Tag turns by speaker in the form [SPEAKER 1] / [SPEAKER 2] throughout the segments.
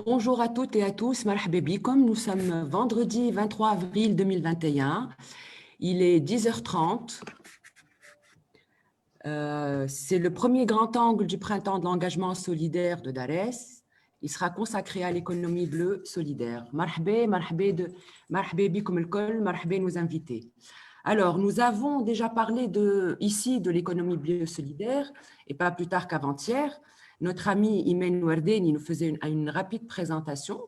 [SPEAKER 1] Bonjour à toutes et à tous, marhaba bikom. Nous sommes vendredi 23 avril 2021. Il est 10h30. C'est le premier grand angle du printemps de l'engagement solidaire de Darès. Il sera consacré à l'économie bleue solidaire. Marhaba bikom el-kol, marhaba nos invités. Alors, nous avons déjà parlé ici de l'économie bleue solidaire, et pas plus tard qu'avant-hier. Notre ami Imen Ouardeni nous faisait une rapide présentation.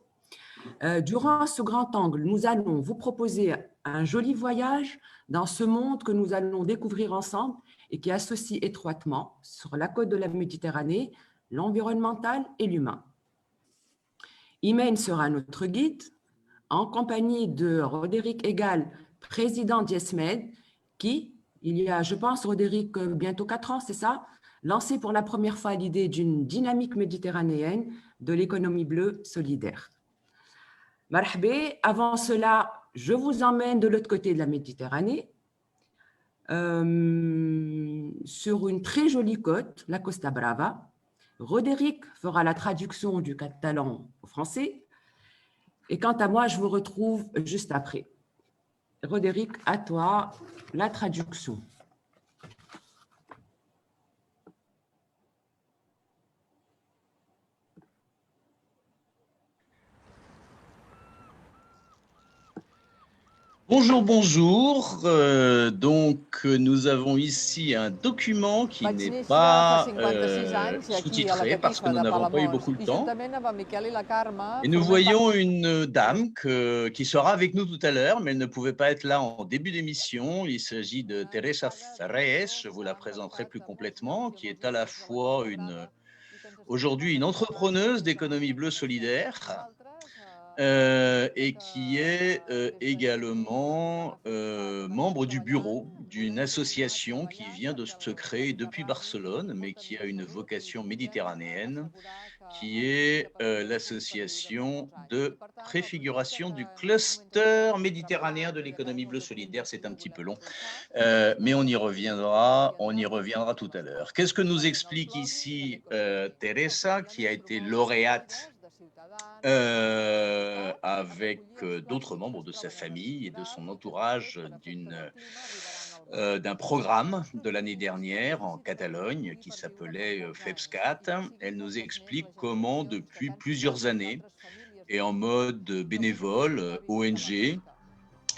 [SPEAKER 1] Durant ce grand angle, nous allons vous proposer un joli voyage dans ce monde que nous allons découvrir ensemble et qui associe étroitement sur la côte de la Méditerranée l'environnemental et l'humain. Imen sera notre guide en compagnie de Roderick Egal, président d'IESMED, qui, il y a, je pense, Roderick, bientôt 4 ans, c'est ça, lancé pour la première fois l'idée d'une dynamique méditerranéenne de l'économie bleue solidaire. Marhaba, avant cela, je vous emmène de l'autre côté de la Méditerranée, sur une très jolie côte, la Costa Brava. Roderick fera la traduction du catalan au français. Et quant à moi, je vous retrouve juste après. Roderick, à toi, la traduction.
[SPEAKER 2] Bonjour, bonjour. Nous avons ici un document qui n'est pas sous-titré parce que nous n'avons pas eu beaucoup de temps. Et nous voyons une dame qui sera avec nous tout à l'heure, mais elle ne pouvait pas être là en début d'émission. Il s'agit de Teresa Reyes, je vous la présenterai plus complètement, qui est à la fois aujourd'hui une entrepreneuse d'économie bleue solidaire, et qui est également membre du bureau d'une association qui vient de se créer depuis Barcelone, mais qui a une vocation méditerranéenne, qui est l'association de préfiguration du cluster méditerranéen de l'économie bleue solidaire. C'est un petit peu long, mais on y reviendra tout à l'heure. Qu'est-ce que nous explique ici Teresa, qui a été lauréate avec d'autres membres de sa famille et de son entourage d'un programme de l'année dernière en Catalogne qui s'appelait FEPSCAT. Elle nous explique comment depuis plusieurs années et en mode bénévole, ONG,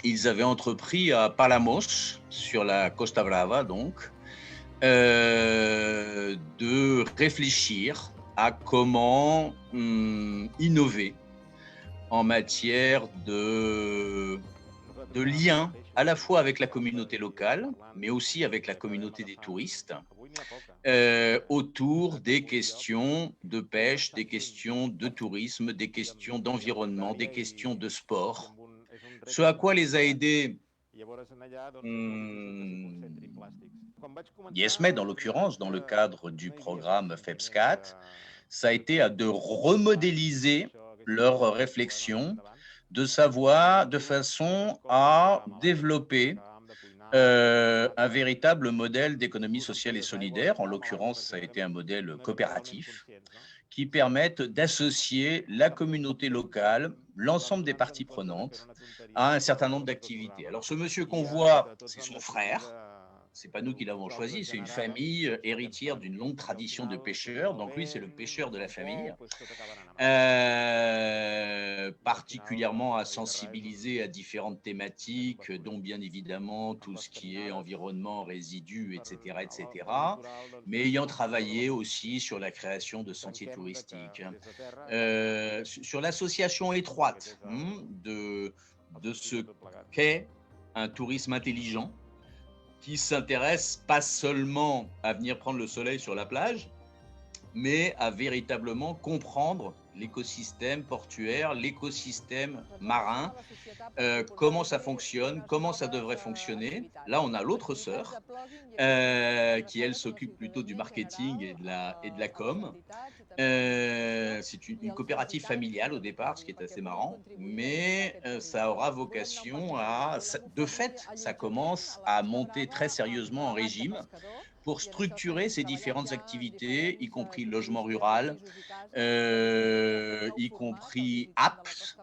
[SPEAKER 2] ils avaient entrepris à Palamos, sur la Costa Brava donc, de réfléchir à comment innover en matière de lien à la fois avec la communauté locale, mais aussi avec la communauté des touristes, autour des questions de pêche, des questions de tourisme, des questions d'environnement, des questions de sport. Ce à quoi les a aidés IESMED, en l'occurrence, dans le cadre du programme FEPSCAT, ça a été de remodéliser leurs réflexions, de façon à développer un véritable modèle d'économie sociale et solidaire. En l'occurrence, ça a été un modèle coopératif qui permette d'associer la communauté locale, l'ensemble des parties prenantes, à un certain nombre d'activités. Alors, ce monsieur qu'on voit, c'est son frère. C'est pas nous qui l'avons choisi, c'est une famille héritière d'une longue tradition de pêcheurs. Donc lui, c'est le pêcheur de la famille, particulièrement à sensibiliser à différentes thématiques, dont bien évidemment tout ce qui est environnement, résidus, etc., etc., mais ayant travaillé aussi sur la création de sentiers touristiques, sur l'association étroite de ce qu'est un tourisme intelligent, qui s'intéresse pas seulement à venir prendre le soleil sur la plage, mais à véritablement comprendre l'écosystème portuaire, l'écosystème marin, comment ça fonctionne, comment ça devrait fonctionner. Là, on a l'autre sœur, qui, elle, s'occupe plutôt du marketing et de la com. C'est une coopérative familiale au départ, ce qui est assez marrant, mais ça aura vocation à… De fait, ça commence à monter très sérieusement en régime, pour structurer ces différentes activités, y compris logement rural, y compris apps.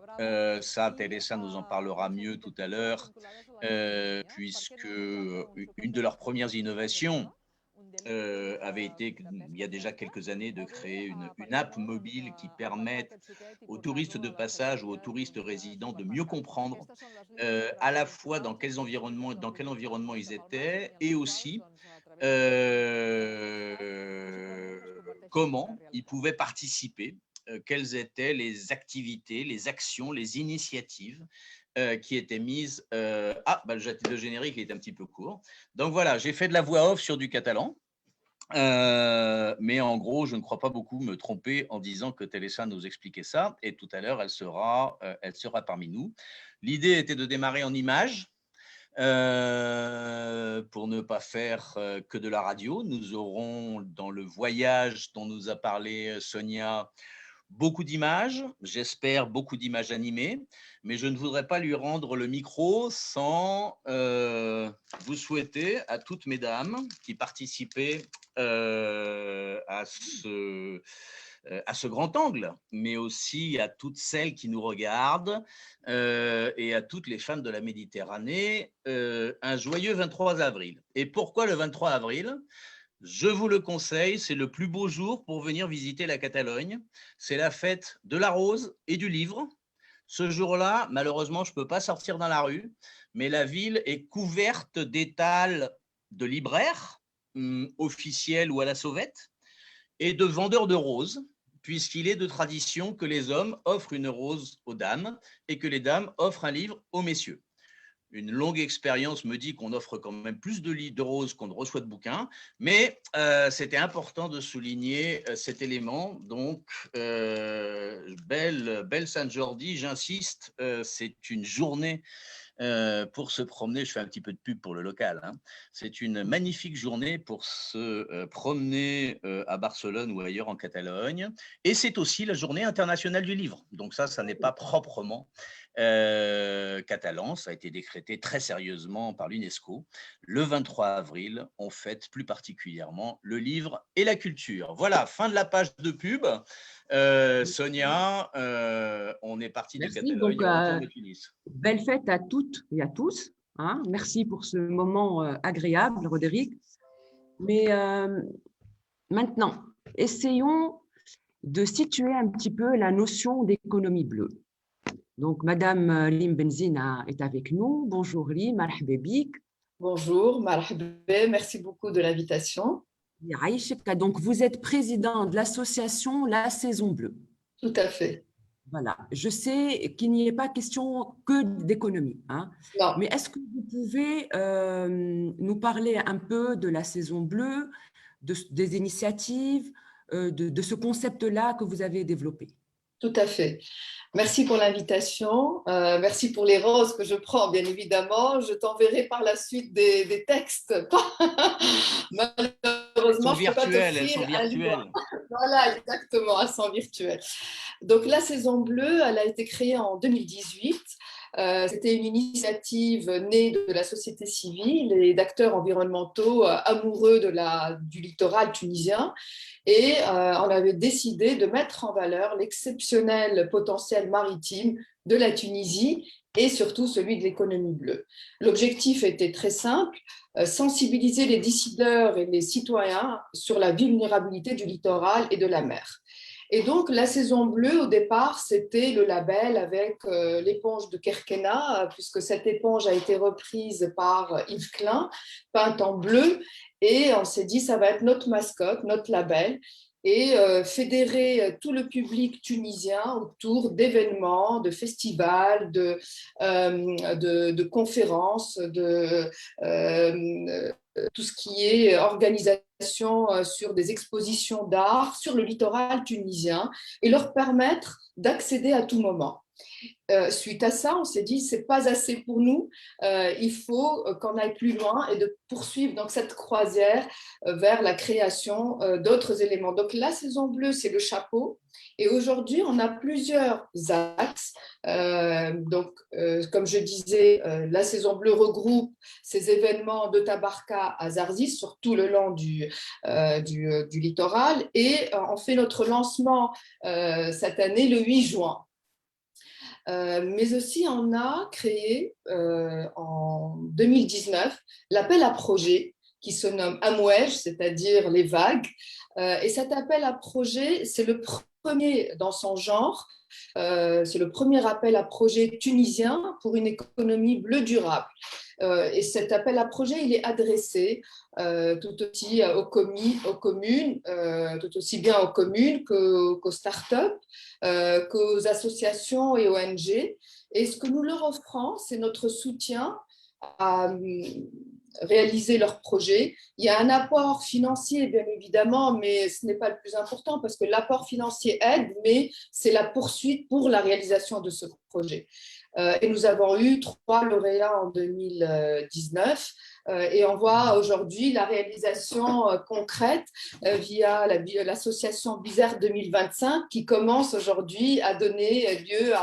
[SPEAKER 2] Ça, Teresa nous en parlera mieux tout à l'heure, puisque une de leurs premières innovations avait été, il y a déjà quelques années, de créer une app mobile qui permette aux touristes de passage ou aux touristes résidents de mieux comprendre à la fois dans quel environnement ils étaient et aussi comment ils pouvaient participer, quelles étaient les activités, les actions, les initiatives qui étaient mises. Le générique est un petit peu court. Donc voilà, j'ai fait de la voix off sur du catalan. Mais en gros, je ne crois pas beaucoup me tromper en disant que Teresa nous expliquait ça, et tout à l'heure, elle sera parmi nous. L'idée était de démarrer en images, pour ne pas faire que de la radio. Nous aurons, dans le voyage dont nous a parlé Sonia, beaucoup d'images, j'espère beaucoup d'images animées, mais je ne voudrais pas lui rendre le micro sans vous souhaiter à toutes mesdames qui participaient à ce grand angle, mais aussi à toutes celles qui nous regardent et à toutes les femmes de la Méditerranée, un joyeux 23 avril. Et pourquoi le 23 avril ? Je vous le conseille, c'est le plus beau jour pour venir visiter la Catalogne. C'est la fête de la rose et du livre. Ce jour-là, malheureusement, je ne peux pas sortir dans la rue, mais la ville est couverte d'étals de libraires, officiels ou à la sauvette, et de vendeurs de roses, puisqu'il est de tradition que les hommes offrent une rose aux dames et que les dames offrent un livre aux messieurs. Une longue expérience me dit qu'on offre quand même plus de roses qu'on ne reçoit de bouquins, mais c'était important de souligner cet élément. Donc, belle Saint-Jordi, j'insiste, c'est une journée pour se promener. Je fais un petit peu de pub pour le local, hein. C'est une magnifique journée pour se promener à Barcelone ou ailleurs en Catalogne. Et c'est aussi la journée internationale du livre. Donc ça n'est pas proprement catalan. Ça a été décrété très sérieusement par l'UNESCO. Le 23 avril, on fête plus particulièrement le livre et la culture. Voilà, fin de la page de pub. Sonia, on est parti de Catalogne,
[SPEAKER 1] donc,
[SPEAKER 2] on retourne de Tunis.
[SPEAKER 1] Belle fête à toutes et à tous. Hein. Merci pour ce moment agréable, Roderick. Mais maintenant, essayons de situer un petit peu la notion d'économie bleue. Donc, Madame Lim Benzina est avec nous. Bonjour Lim, marhaba bik.
[SPEAKER 3] Bonjour, marhaba, merci beaucoup de l'invitation.
[SPEAKER 1] Donc, vous êtes président de l'association La Saison Bleue.
[SPEAKER 3] Tout à fait.
[SPEAKER 1] Voilà, je sais qu'il n'y est pas question que d'économie, hein.
[SPEAKER 3] Non.
[SPEAKER 1] Mais est-ce que vous pouvez nous parler un peu de la Saison Bleue, des initiatives, de ce concept-là que vous avez développé?
[SPEAKER 3] Tout à fait. Merci pour l'invitation. Merci pour les roses que je prends, bien évidemment. Je t'enverrai par la suite des textes. Malheureusement, je ne peux pas t'offrir un livre. Voilà, exactement, elles sont virtuelles. Donc, la Saison Bleue, elle a été créée en 2018. C'était une initiative née de la société civile et d'acteurs environnementaux amoureux du littoral tunisien. Et on avait décidé de mettre en valeur l'exceptionnel potentiel maritime de la Tunisie et surtout celui de l'économie bleue. L'objectif était très simple, sensibiliser les décideurs et les citoyens sur la vulnérabilité du littoral et de la mer. Et donc, la Saison Bleue, au départ, c'était le label avec l'éponge de Kerkena, puisque cette éponge a été reprise par Yves Klein, peinte en bleu. Et on s'est dit, ça va être notre mascotte, notre label, et fédérer tout le public tunisien autour d'événements, de festivals, de conférences, tout ce qui est organisation sur des expositions d'art sur le littoral tunisien et leur permettre d'accéder à tout moment. Suite à ça, on s'est dit, c'est pas assez pour nous, il faut qu'on aille plus loin et de poursuivre donc, cette croisière vers la création d'autres éléments. Donc la saison bleue, c'est le chapeau. Et aujourd'hui, on a plusieurs axes. Comme je disais, la saison bleue regroupe ces événements de Tabarka à Zarzis sur tout le long du littoral. Et on fait notre lancement cette année le 8 juin. Mais aussi, on a créé en 2019 l'appel à projet qui se nomme Amouej, c'est-à-dire les vagues. Et cet appel à projet, c'est le premier dans son genre. C'est le premier appel à projet tunisien pour une économie bleue durable. Et cet appel à projet, il est adressé tout aussi aux communes, tout aussi bien aux communes qu'aux startups, qu'aux associations et ONG. Et ce que nous leur offrons, c'est notre soutien à réaliser leurs projets. Il y a un apport financier, bien évidemment, mais ce n'est pas le plus important parce que l'apport financier aide, mais c'est la poursuite pour la réalisation de ce projet. Et nous avons eu 3 lauréats en 2019 et on voit aujourd'hui la réalisation concrète via l'association Bizerte 2025 qui commence aujourd'hui à donner lieu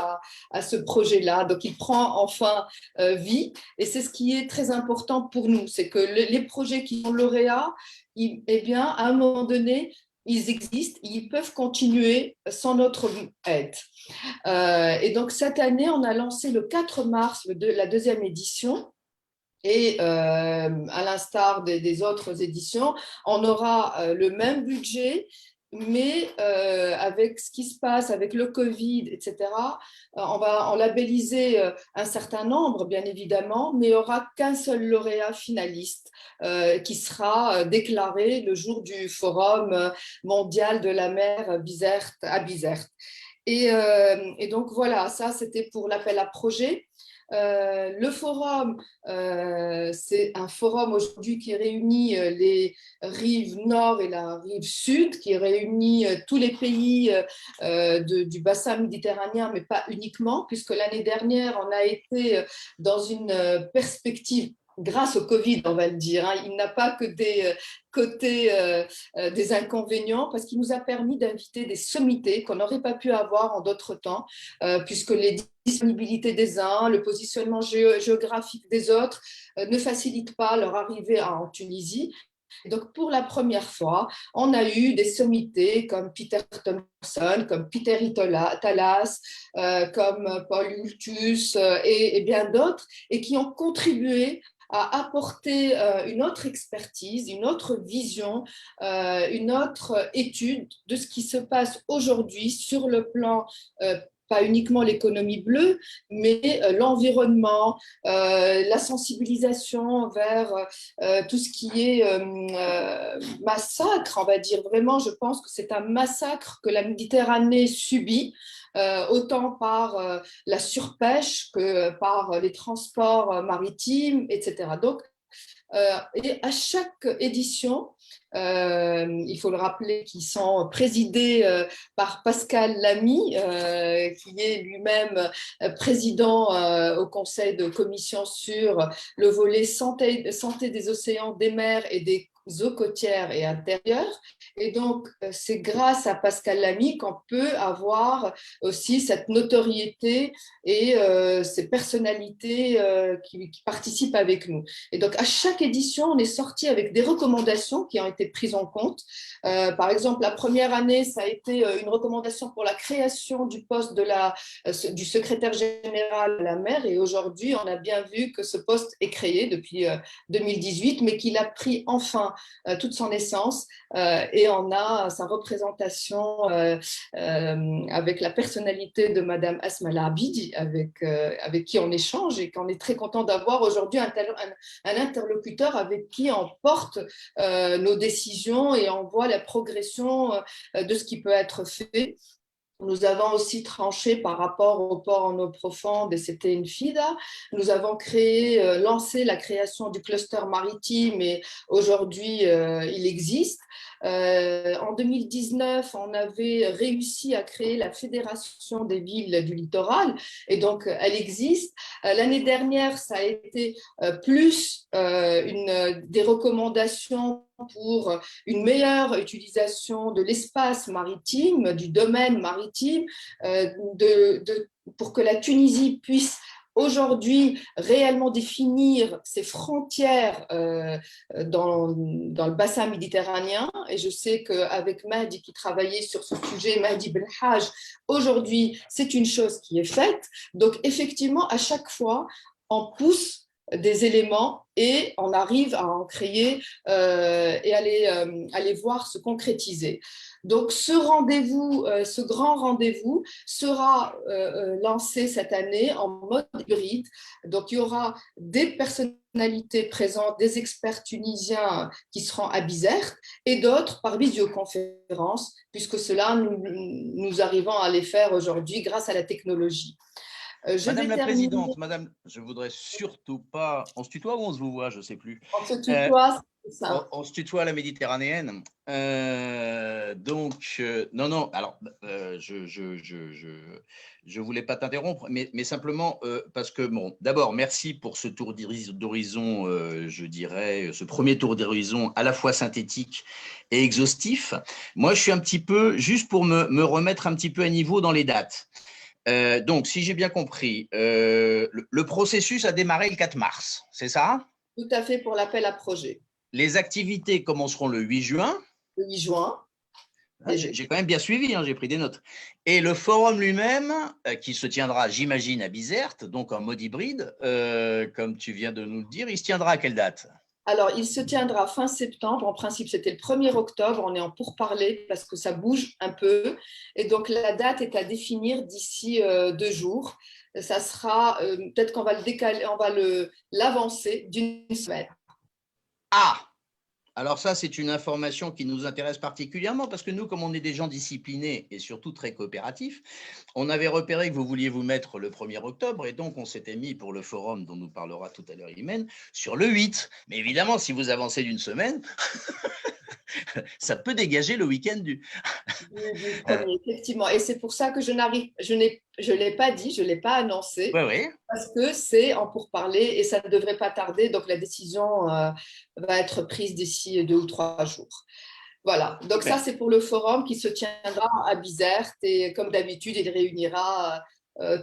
[SPEAKER 3] à ce projet-là. Donc il prend enfin vie et c'est ce qui est très important pour nous, c'est que les projets qui sont lauréats, eh bien, à un moment donné, ils existent, ils peuvent continuer sans notre aide. Et donc, cette année, on a lancé le 4 mars la 2e édition. Et à l'instar des autres éditions, on aura le même budget, mais avec ce qui se passe avec le Covid, etc., on va en labelliser un certain nombre, bien évidemment, mais il n'y aura qu'un seul lauréat finaliste qui sera déclaré le jour du Forum mondial de la mer Bizerte à Bizerte. Et donc voilà, ça c'était pour l'appel à projet. Le forum, c'est un forum aujourd'hui qui réunit les rives nord et la rive sud, qui réunit tous les pays du bassin méditerranéen, mais pas uniquement, puisque l'année dernière, on a été dans une perspective grâce au Covid, on va le dire. Il n'a pas que des côtés, des inconvénients, parce qu'il nous a permis d'inviter des sommités qu'on n'aurait pas pu avoir en d'autres temps, puisque les disponibilités des uns, le positionnement géographique des autres ne facilitent pas leur arrivée en Tunisie. Et donc, pour la première fois, on a eu des sommités comme Peter Thompson, comme Peter Talas, comme Paul Hultus et bien d'autres, et qui ont contribué à apporter une autre expertise, une autre vision, une autre étude de ce qui se passe aujourd'hui sur le plan pas uniquement l'économie bleue, mais l'environnement, la sensibilisation vers tout ce qui est massacre, on va dire. Vraiment, je pense que c'est un massacre que la Méditerranée subit, autant par la surpêche que par les transports maritimes, etc. Donc, et à chaque édition, il faut le rappeler, qui sont présidés par Pascal Lamy, qui est lui-même président au conseil de commission sur le volet santé des océans, des mers et des eaux côtières et intérieures. Et donc, c'est grâce à Pascal Lamy qu'on peut avoir aussi cette notoriété et ces personnalités qui participent avec nous. Et donc, à chaque édition, on est sorti avec des recommandations qui ont été prises en compte. Par exemple, la première année, ça a été une recommandation pour la création du poste du secrétaire général de la mer. Et aujourd'hui, on a bien vu que ce poste est créé depuis 2018, mais qu'il a pris enfin toute son essence. Et on a sa représentation avec la personnalité de Madame Asma Labidi, avec qui on échange et qu'on est très content d'avoir aujourd'hui un interlocuteur avec qui on porte nos décisions et on voit la progression de ce qui peut être fait. Nous avons aussi tranché par rapport au port en eau profonde et c'était une FIDA. Nous avons lancé la création du cluster maritime et aujourd'hui il existe. En 2019, on avait réussi à créer la Fédération des villes du littoral et donc elle existe. L'année dernière, ça a été des recommandations pour une meilleure utilisation de l'espace maritime, du domaine maritime, pour que la Tunisie puisse aujourd'hui réellement définir ses frontières dans le bassin méditerranéen. Et je sais qu'avec Mahdi qui travaillait sur ce sujet, Mahdi Belhaj, aujourd'hui, c'est une chose qui est faite. Donc, effectivement, à chaque fois, on pousse des éléments et on arrive à en créer et à les voir se concrétiser. Donc, ce grand rendez-vous sera lancé cette année en mode hybride. Donc, il y aura des personnalités présentes, des experts tunisiens qui seront à Bizerte et d'autres par visioconférence, puisque cela, nous arrivons à les faire aujourd'hui grâce à la technologie.
[SPEAKER 2] Madame la Présidente, Madame, je voudrais surtout pas… On se tutoie ou on se vous voit? Je ne sais plus.
[SPEAKER 3] On se tutoie, c'est ça.
[SPEAKER 2] On se tutoie à la méditerranéenne. Non, alors, je voulais pas t'interrompre, mais simplement parce que, bon, d'abord, merci pour ce tour d'horizon, je dirais, ce premier tour d'horizon à la fois synthétique et exhaustif. Moi, je suis un petit peu, juste pour me remettre un petit peu à niveau dans les dates. Donc, si j'ai bien compris, le processus a démarré le 4 mars, c'est ça?
[SPEAKER 3] Tout à fait, pour l'appel à projet.
[SPEAKER 2] Les activités commenceront le 8 juin.
[SPEAKER 3] Le 8 juin.
[SPEAKER 2] J'ai quand même bien suivi, hein, j'ai pris des notes. Et le forum lui-même, qui se tiendra, j'imagine, à Bizerte, donc en mode hybride, comme tu viens de nous le dire, il se tiendra à quelle date?
[SPEAKER 3] Alors, il se tiendra fin septembre. En principe, c'était le 1er octobre. On est en pourparlers parce que ça bouge un peu. Et donc, la date est à définir d'ici 2 jours. Ça sera, peut-être qu'on va le décaler, on va l'avancer d'une semaine.
[SPEAKER 2] Ah! Alors ça, c'est une information qui nous intéresse particulièrement parce que nous, comme on est des gens disciplinés et surtout très coopératifs, on avait repéré que vous vouliez vous mettre le 1er octobre et donc on s'était mis pour le forum dont nous parlera tout à l'heure Imen sur le 8. Mais évidemment, si vous avancez d'une semaine, ça peut dégager le week-end du
[SPEAKER 3] premier, effectivement. Et c'est pour ça que je ne l'ai pas dit, je ne l'ai pas annoncé,
[SPEAKER 2] oui.
[SPEAKER 3] Parce que c'est en pourparlers et ça ne devrait pas tarder. Donc, la décision va être prise d'ici 2 ou 3 jours. Voilà, donc ça, c'est pour le forum qui se tiendra à Bizerte et comme d'habitude, il réunira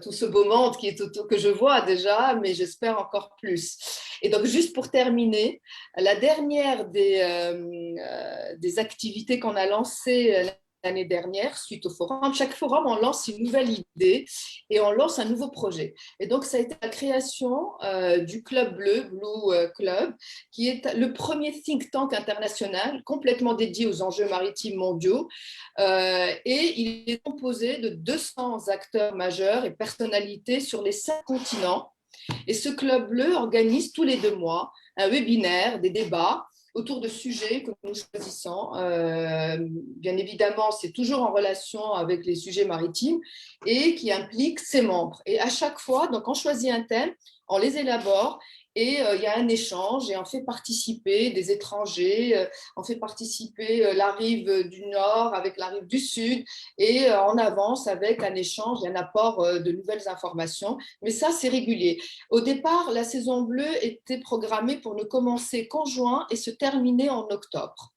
[SPEAKER 3] tout ce beau monde que je vois déjà, mais j'espère encore plus. Et donc, juste pour terminer, la dernière des activités qu'on a lancées l'année dernière, suite au forum. Chaque forum, on lance une nouvelle idée et on lance un nouveau projet. Et donc, ça a été la création du Club Bleu, Blue Club, qui est le premier think tank international complètement dédié aux enjeux maritimes mondiaux. Et il est composé de 200 acteurs majeurs et personnalités sur les 5 continents. Et ce Club Bleu organise tous les 2 mois un webinaire, des débats autour de sujets que nous choisissons. Bien évidemment, c'est toujours en relation avec les sujets maritimes et qui implique ses membres. Et à chaque fois, donc on choisit un thème, on les élabore et il y a un échange et on fait participer des étrangers, on fait participer la rive du Nord avec la rive du Sud et on avance avec un échange et un apport de nouvelles informations. Mais ça, c'est régulier. Au départ, la saison bleue était programmée pour ne commencer qu'en juin et se terminer en octobre.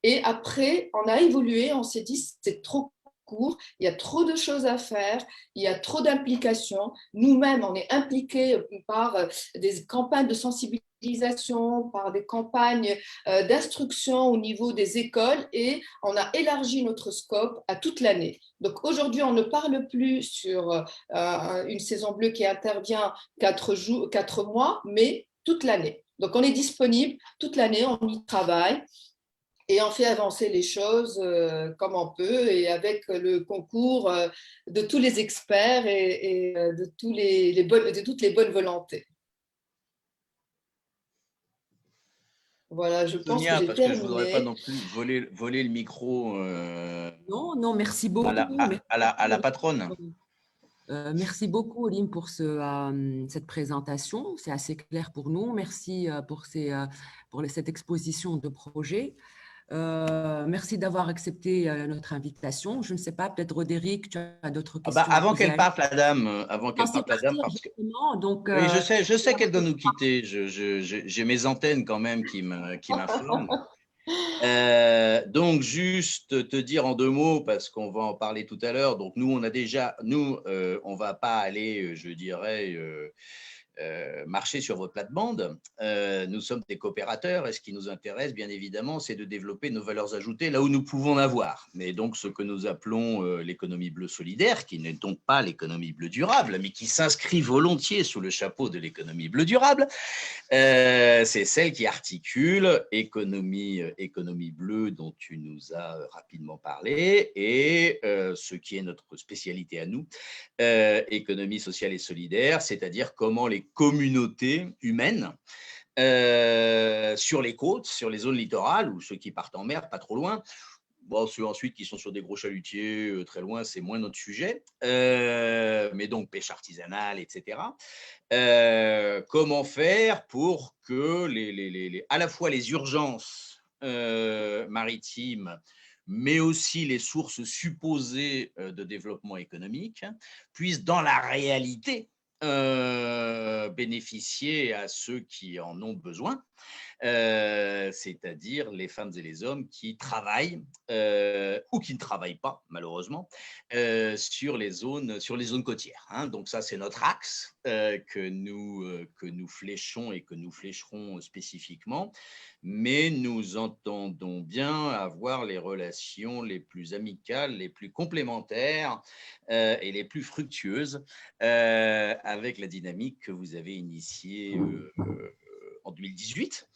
[SPEAKER 3] Et après, on a évolué, on s'est dit c'est trop court, il y a trop de choses à faire, il y a trop d'implications. Nous-mêmes, on est impliqués par des campagnes de sensibilisation, par des campagnes d'instruction au niveau des écoles et on a élargi notre scope à toute l'année. Donc aujourd'hui, on ne parle plus sur une saison bleue qui intervient 4 mois, mais toute l'année. Donc on est disponible toute l'année, on y travaille. Et on fait avancer les choses comme on peut et avec le concours de tous les experts et de toutes les bonnes volontés. Voilà, je pense que
[SPEAKER 2] Sonia,
[SPEAKER 3] j'ai
[SPEAKER 2] parce que je ne voudrais pas
[SPEAKER 3] terminé.
[SPEAKER 2] non plus voler le micro
[SPEAKER 1] Non, non, merci
[SPEAKER 2] à la,
[SPEAKER 1] beaucoup.
[SPEAKER 2] à,
[SPEAKER 1] Merci
[SPEAKER 2] à la, à la
[SPEAKER 1] beaucoup.
[SPEAKER 2] patronne.
[SPEAKER 1] Merci beaucoup, Olim, pour cette présentation. C'est assez clair pour nous. Merci pour cette exposition de projet. Merci d'avoir accepté notre invitation. Je ne sais pas, peut-être Roderick, tu as d'autres
[SPEAKER 2] Ah bah,
[SPEAKER 1] questions à poser à lui.
[SPEAKER 2] avant qu'elle
[SPEAKER 1] Pensez
[SPEAKER 2] parte, la dame,
[SPEAKER 1] partir
[SPEAKER 2] parce que
[SPEAKER 1] justement, donc
[SPEAKER 2] oui, je sais qu'elle doit nous quitter. J'ai mes antennes quand même qui m'informent. Donc, juste te dire en 2 mots, parce qu'on va en parler tout à l'heure. Donc, nous, on va pas aller, je dirais, marcher sur votre plate-bande. Nous sommes des coopérateurs et ce qui nous intéresse, bien évidemment, c'est de développer nos valeurs ajoutées là où nous pouvons en avoir. Mais donc, ce que nous appelons l'économie bleue solidaire, qui n'est donc pas l'économie bleue durable, mais qui s'inscrit volontiers sous le chapeau de l'économie bleue durable, c'est celle qui articule économie bleue dont tu nous as rapidement parlé et ce qui est notre spécialité à nous, économie sociale et solidaire, c'est-à-dire comment les communautés humaines sur les côtes, sur les zones littorales ou ceux qui partent en mer, pas trop loin. Bon, ceux ensuite qui sont sur des gros chalutiers très loin, c'est moins notre sujet. Mais donc pêche artisanale, etc. Comment faire pour que à la fois les urgences maritimes, mais aussi les sources supposées de développement économique, puissent dans la réalité bénéficier à ceux qui en ont besoin, c'est-à-dire les femmes et les hommes qui travaillent ou qui ne travaillent pas, malheureusement, sur les zones côtières. Hein. Donc ça, c'est notre axe que nous fléchons et que nous flécherons spécifiquement. Mais nous entendons bien avoir les relations les plus amicales, les plus complémentaires et les plus fructueuses avec la dynamique que vous avez initiée en 2018.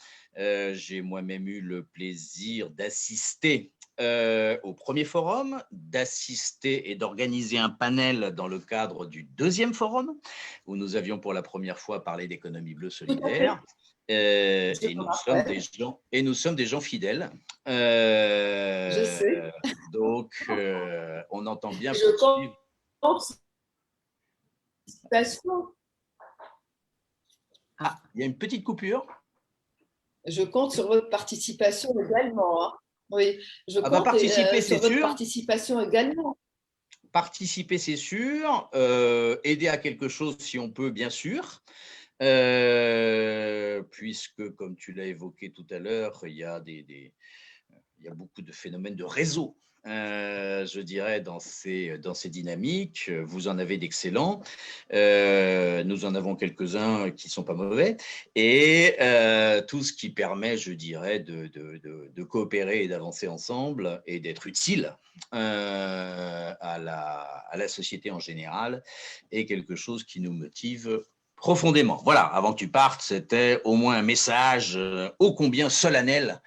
[SPEAKER 2] J'ai moi-même eu le plaisir d'assister au premier forum, d'assister et d'organiser un panel dans le cadre du deuxième forum, où nous avions pour la première fois parlé d'économie bleue
[SPEAKER 3] Tout à fait.
[SPEAKER 2] solidaire.
[SPEAKER 3] Je
[SPEAKER 2] Et
[SPEAKER 3] me
[SPEAKER 2] nous sommes des gens fidèles.
[SPEAKER 3] Je sais.
[SPEAKER 2] Donc, on entend bien
[SPEAKER 3] Je
[SPEAKER 2] poursuivre.
[SPEAKER 3] compte
[SPEAKER 2] Ah, il y a une petite coupure.
[SPEAKER 3] Je compte sur votre participation également. Hein. Oui, je
[SPEAKER 2] Ah bah
[SPEAKER 3] compte
[SPEAKER 2] participer, c'est
[SPEAKER 3] sur votre
[SPEAKER 2] sûr.
[SPEAKER 3] participation également.
[SPEAKER 2] Participer, c'est sûr. Aider à quelque chose, si on peut, bien sûr. Puisque, comme tu l'as évoqué tout à l'heure, il y a beaucoup de phénomènes de réseau, je dirais, dans ces dynamiques. Vous en avez d'excellents. Nous en avons quelques-uns qui ne sont pas mauvais. Et tout ce qui permet, je dirais, de coopérer et d'avancer ensemble et d'être utile à la société en général est quelque chose qui nous motive profondément. Voilà, avant que tu partes, c'était au moins un message ô combien solennel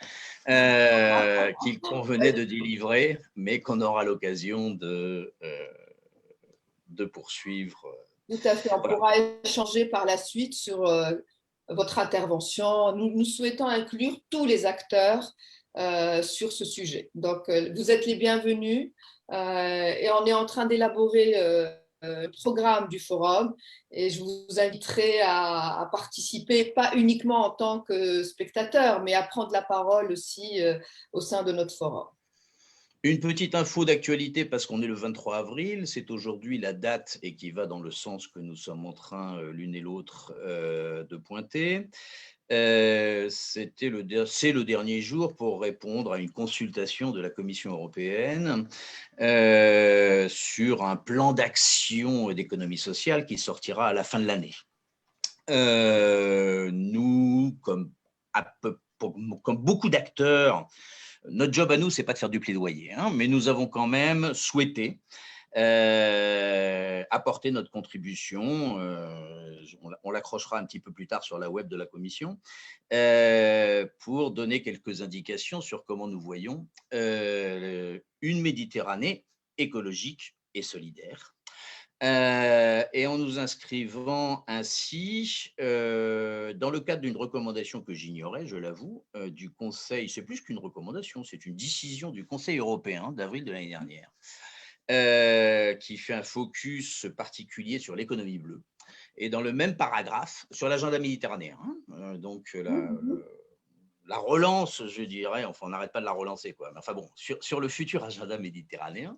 [SPEAKER 2] qu'il convenait de délivrer, mais qu'on aura l'occasion de poursuivre.
[SPEAKER 3] Tout à fait. On
[SPEAKER 2] Voilà.
[SPEAKER 3] pourra échanger par la suite sur votre intervention. Nous souhaitons inclure tous les acteurs sur ce sujet. Donc, vous êtes les bienvenus et on est en train d'élaborer le programme du forum et je vous inviterai à participer, pas uniquement en tant que spectateur, mais à prendre la parole aussi au sein de notre forum.
[SPEAKER 2] Une petite info d'actualité, parce qu'on est le 23 avril, c'est aujourd'hui la date et qui va dans le sens que nous sommes en train, l'une et l'autre, de pointer. C'est le dernier jour pour répondre à une consultation de la Commission européenne sur un plan d'action d'économie sociale qui sortira à la fin de l'année. Nous, comme beaucoup d'acteurs, notre job à nous, c'est pas de faire du plaidoyer, hein, mais nous avons quand même souhaité apporter notre contribution. On l'accrochera un petit peu plus tard sur la web de la Commission pour donner quelques indications sur comment nous voyons une Méditerranée écologique et solidaire. et en nous inscrivant ainsi dans le cadre d'une recommandation que j'ignorais, je l'avoue, du Conseil, c'est plus qu'une recommandation, c'est une décision du Conseil européen d'avril de l'année dernière, qui fait un focus particulier sur l'économie bleue. Et dans le même paragraphe, sur l'agenda méditerranéen, donc la relance, je dirais, enfin on n'arrête pas de la relancer, quoi. Mais enfin bon, sur le futur agenda méditerranéen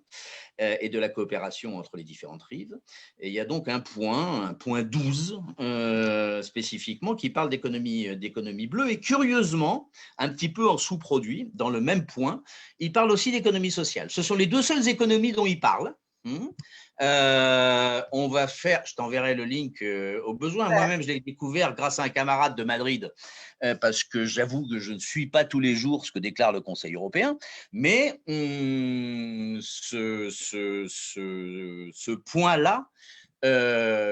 [SPEAKER 2] et de la coopération entre les différentes rives. Et il y a donc un point 12 spécifiquement, qui parle d'économie bleue. Et curieusement, un petit peu en sous-produit, dans le même point, il parle aussi d'économie sociale. Ce sont les deux seules économies dont il parle. On va faire, je t'enverrai le link au besoin. Moi-même, je l'ai découvert grâce à un camarade de Madrid, parce que j'avoue que je ne suis pas tous les jours ce que déclare le Conseil européen, mais ce point-là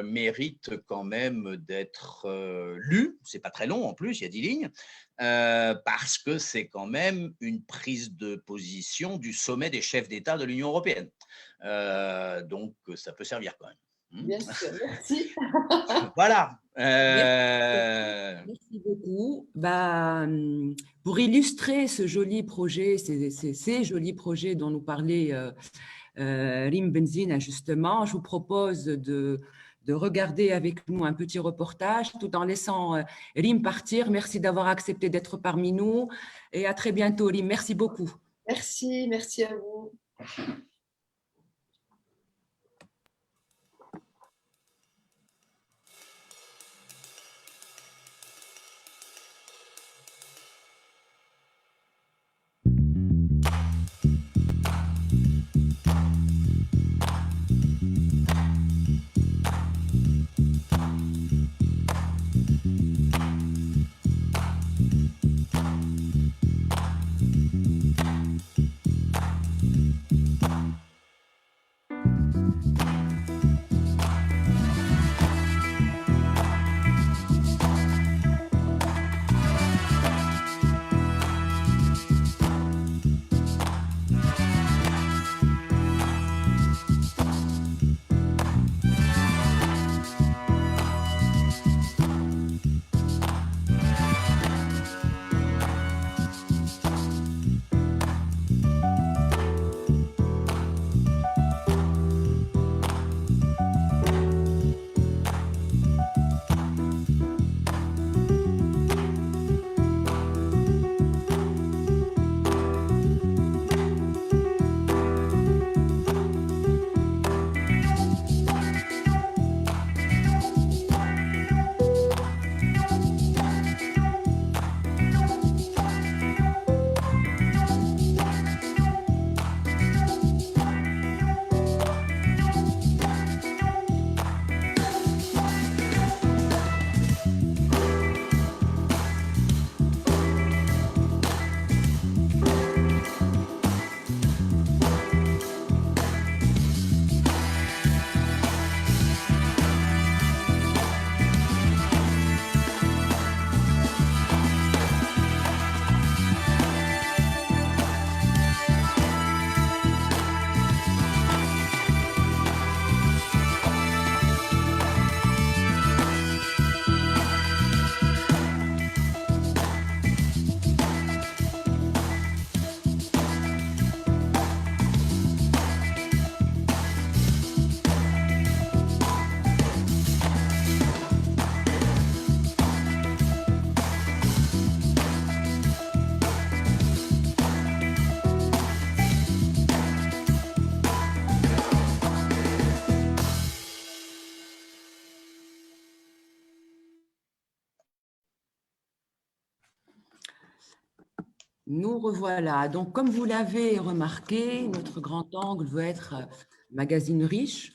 [SPEAKER 2] mérite quand même d'être lu. C'est pas très long en plus, il y a 10 lignes, parce que c'est quand même une prise de position du sommet des chefs d'État de l'Union européenne. Donc, ça peut servir quand même.
[SPEAKER 3] Bien sûr, merci.
[SPEAKER 2] Voilà.
[SPEAKER 1] Merci beaucoup. Pour illustrer ce joli projet, ces jolis projets dont nous parlait Rim Benzine, justement, je vous propose de regarder avec nous un petit reportage tout en laissant Rim partir. Merci d'avoir accepté d'être parmi nous et à très bientôt, Rim. Merci beaucoup.
[SPEAKER 3] Merci à vous.
[SPEAKER 1] Nous revoilà. Donc, comme vous l'avez remarqué, notre grand angle veut être un magazine riche,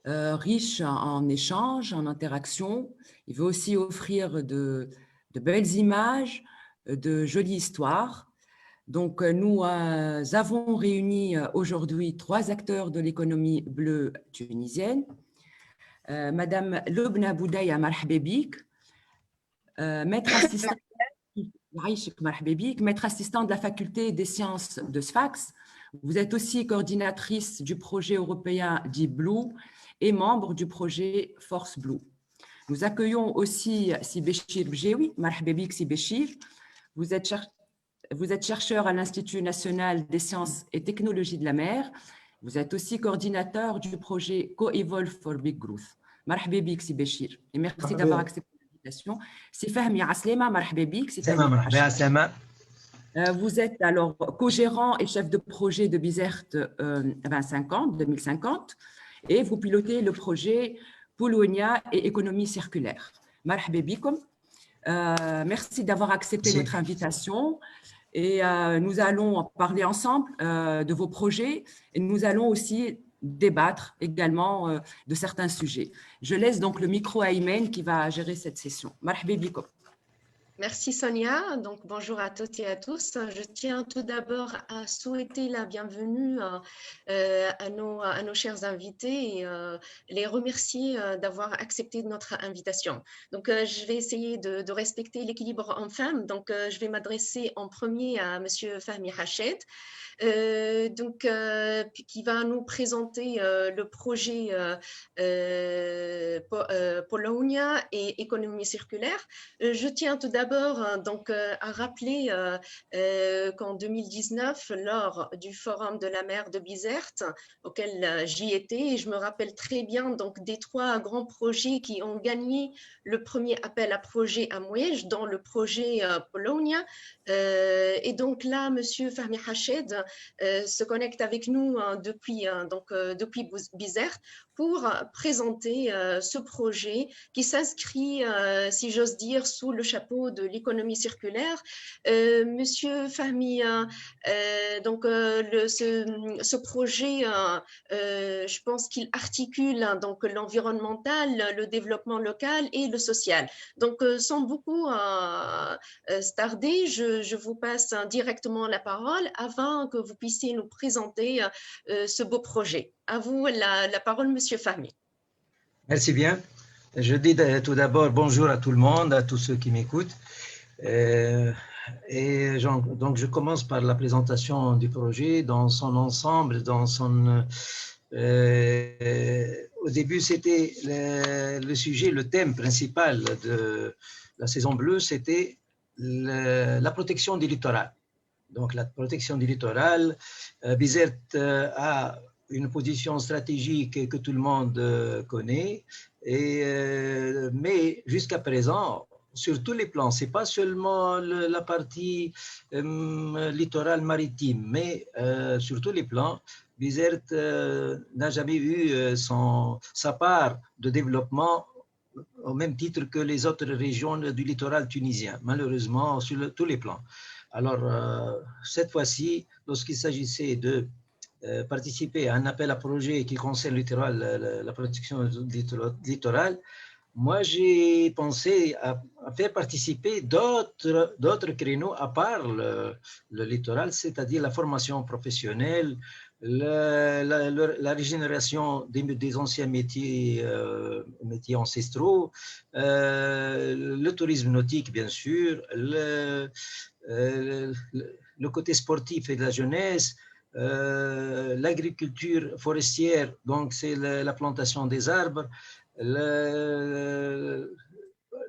[SPEAKER 1] riche en échanges, en interactions. Il veut aussi offrir de belles images, de jolies histoires. Donc, nous avons réuni aujourd'hui 3 acteurs de l'économie bleue tunisienne. Madame Lubna Boudaya Marhabebik, maître assistant de la faculté des sciences de Sfax. Vous êtes aussi coordinatrice du projet européen dit Blue et membre du projet Force Blue. Nous accueillons aussi Sibéchir Bjewi. Marhaba bik Sibéchir. Vous êtes chercheur à l'Institut national des sciences et technologies de la mer. Vous êtes aussi coordinateur du projet Co-Evolve for Big Growth. Marhaba bik Sibéchir. Et merci d'avoir accepté l'invitation. Si Fahmi Aslema, marhaba bik. Vous êtes alors co-gérant et chef de projet de Bizert 2050, et vous pilotez le projet Polonia et économie circulaire. Marhaba bikum. Merci d'avoir accepté notre invitation. Et nous allons parler ensemble de vos projets et nous allons aussi débattre également de certains sujets. Je laisse donc le micro à Imen qui va gérer cette session. Marhaba bikum.
[SPEAKER 4] Merci Sonia, donc bonjour à toutes et à tous. Je tiens tout d'abord à souhaiter la bienvenue à nos chers invités et les remercier d'avoir accepté notre invitation. Donc je vais essayer de respecter l'équilibre en femmes. Donc je vais m'adresser en premier à Monsieur Fahmi Hached, qui va nous présenter le projet Polonia et économie circulaire. Je tiens tout d'abord à rappeler qu'en 2019, lors du Forum de la mer de Bizert, auquel j'y étais, et je me rappelle très bien donc, des 3 grands projets qui ont gagné le premier appel à projet à Mouège, dans le projet Polonia. Et donc là, Monsieur Fahmi Hached se connecte avec nous depuis Bizert pour présenter ce projet qui s'inscrit, si j'ose dire, sous le chapeau de l'économie circulaire. Monsieur Fahmi, ce projet, je pense qu'il articule donc l'environnemental, le développement local et le social. Donc, sans beaucoup tarder, je vous passe directement la parole afin que vous puissiez nous présenter ce beau projet. À vous la parole, Monsieur Fahmi.
[SPEAKER 5] Merci bien. Je dis tout d'abord bonjour à tout le monde, à tous ceux qui m'écoutent. Donc, je commence par la présentation du projet dans son ensemble, au début, c'était le sujet, le thème principal de la saison bleue, c'était la protection du littoral. Donc, la protection du littoral, Bizert a une position stratégique que tout le monde connaît, mais jusqu'à présent, sur tous les plans, ce n'est pas seulement la partie littorale maritime, mais sur tous les plans, Bizert n'a jamais eu sa part de développement au même titre que les autres régions du littoral tunisien, malheureusement, sur tous les plans. Alors, cette fois-ci, lorsqu'il s'agissait de participer à un appel à projet qui concerne la protection du littoral, moi, j'ai pensé à faire participer d'autres créneaux à part le littoral, c'est-à-dire la formation professionnelle, la régénération des anciens métiers ancestraux, le tourisme nautique, bien sûr, le côté sportif et de la jeunesse, l'agriculture forestière, donc c'est la plantation des arbres,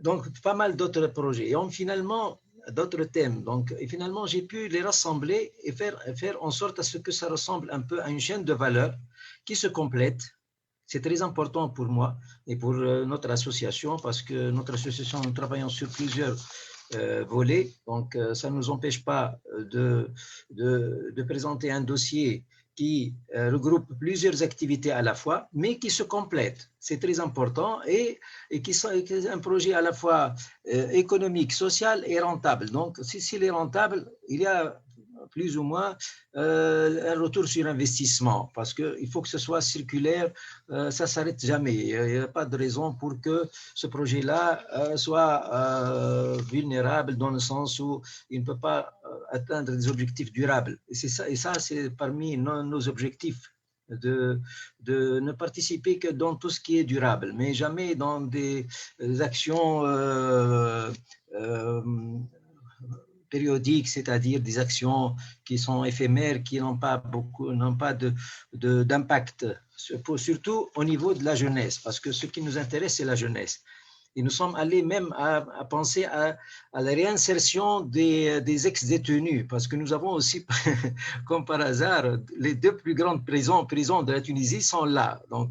[SPEAKER 5] donc pas mal d'autres projets et finalement d'autres thèmes. Donc, et finalement, j'ai pu les rassembler et faire en sorte à ce que ça ressemble un peu à une chaîne de valeur qui se complète. C'est très important pour moi et pour notre association parce que notre association, nous travaillons sur plusieurs volets. Donc, ça ne nous empêche pas de présenter un dossier qui regroupe plusieurs activités à la fois, mais qui se complètent. C'est très important et qui est un projet à la fois économique, social et rentable. Donc, s'il est rentable, il y a plus ou moins un retour sur investissement parce qu'il faut que ce soit circulaire, ça ne s'arrête jamais. Il n'y a pas de raison pour que ce projet-là soit vulnérable dans le sens où il ne peut pas atteindre des objectifs durables. Et ça c'est parmi nos objectifs, de ne participer que dans tout ce qui est durable, mais jamais dans des actions périodiques, c'est-à-dire des actions qui sont éphémères, qui n'ont pas d'impact, surtout au niveau de la jeunesse, parce que ce qui nous intéresse, c'est la jeunesse. Et nous sommes allés même à penser à la réinsertion des ex-détenus, parce que nous avons aussi, comme par hasard, les deux plus grandes prisons de la Tunisie sont là. Donc,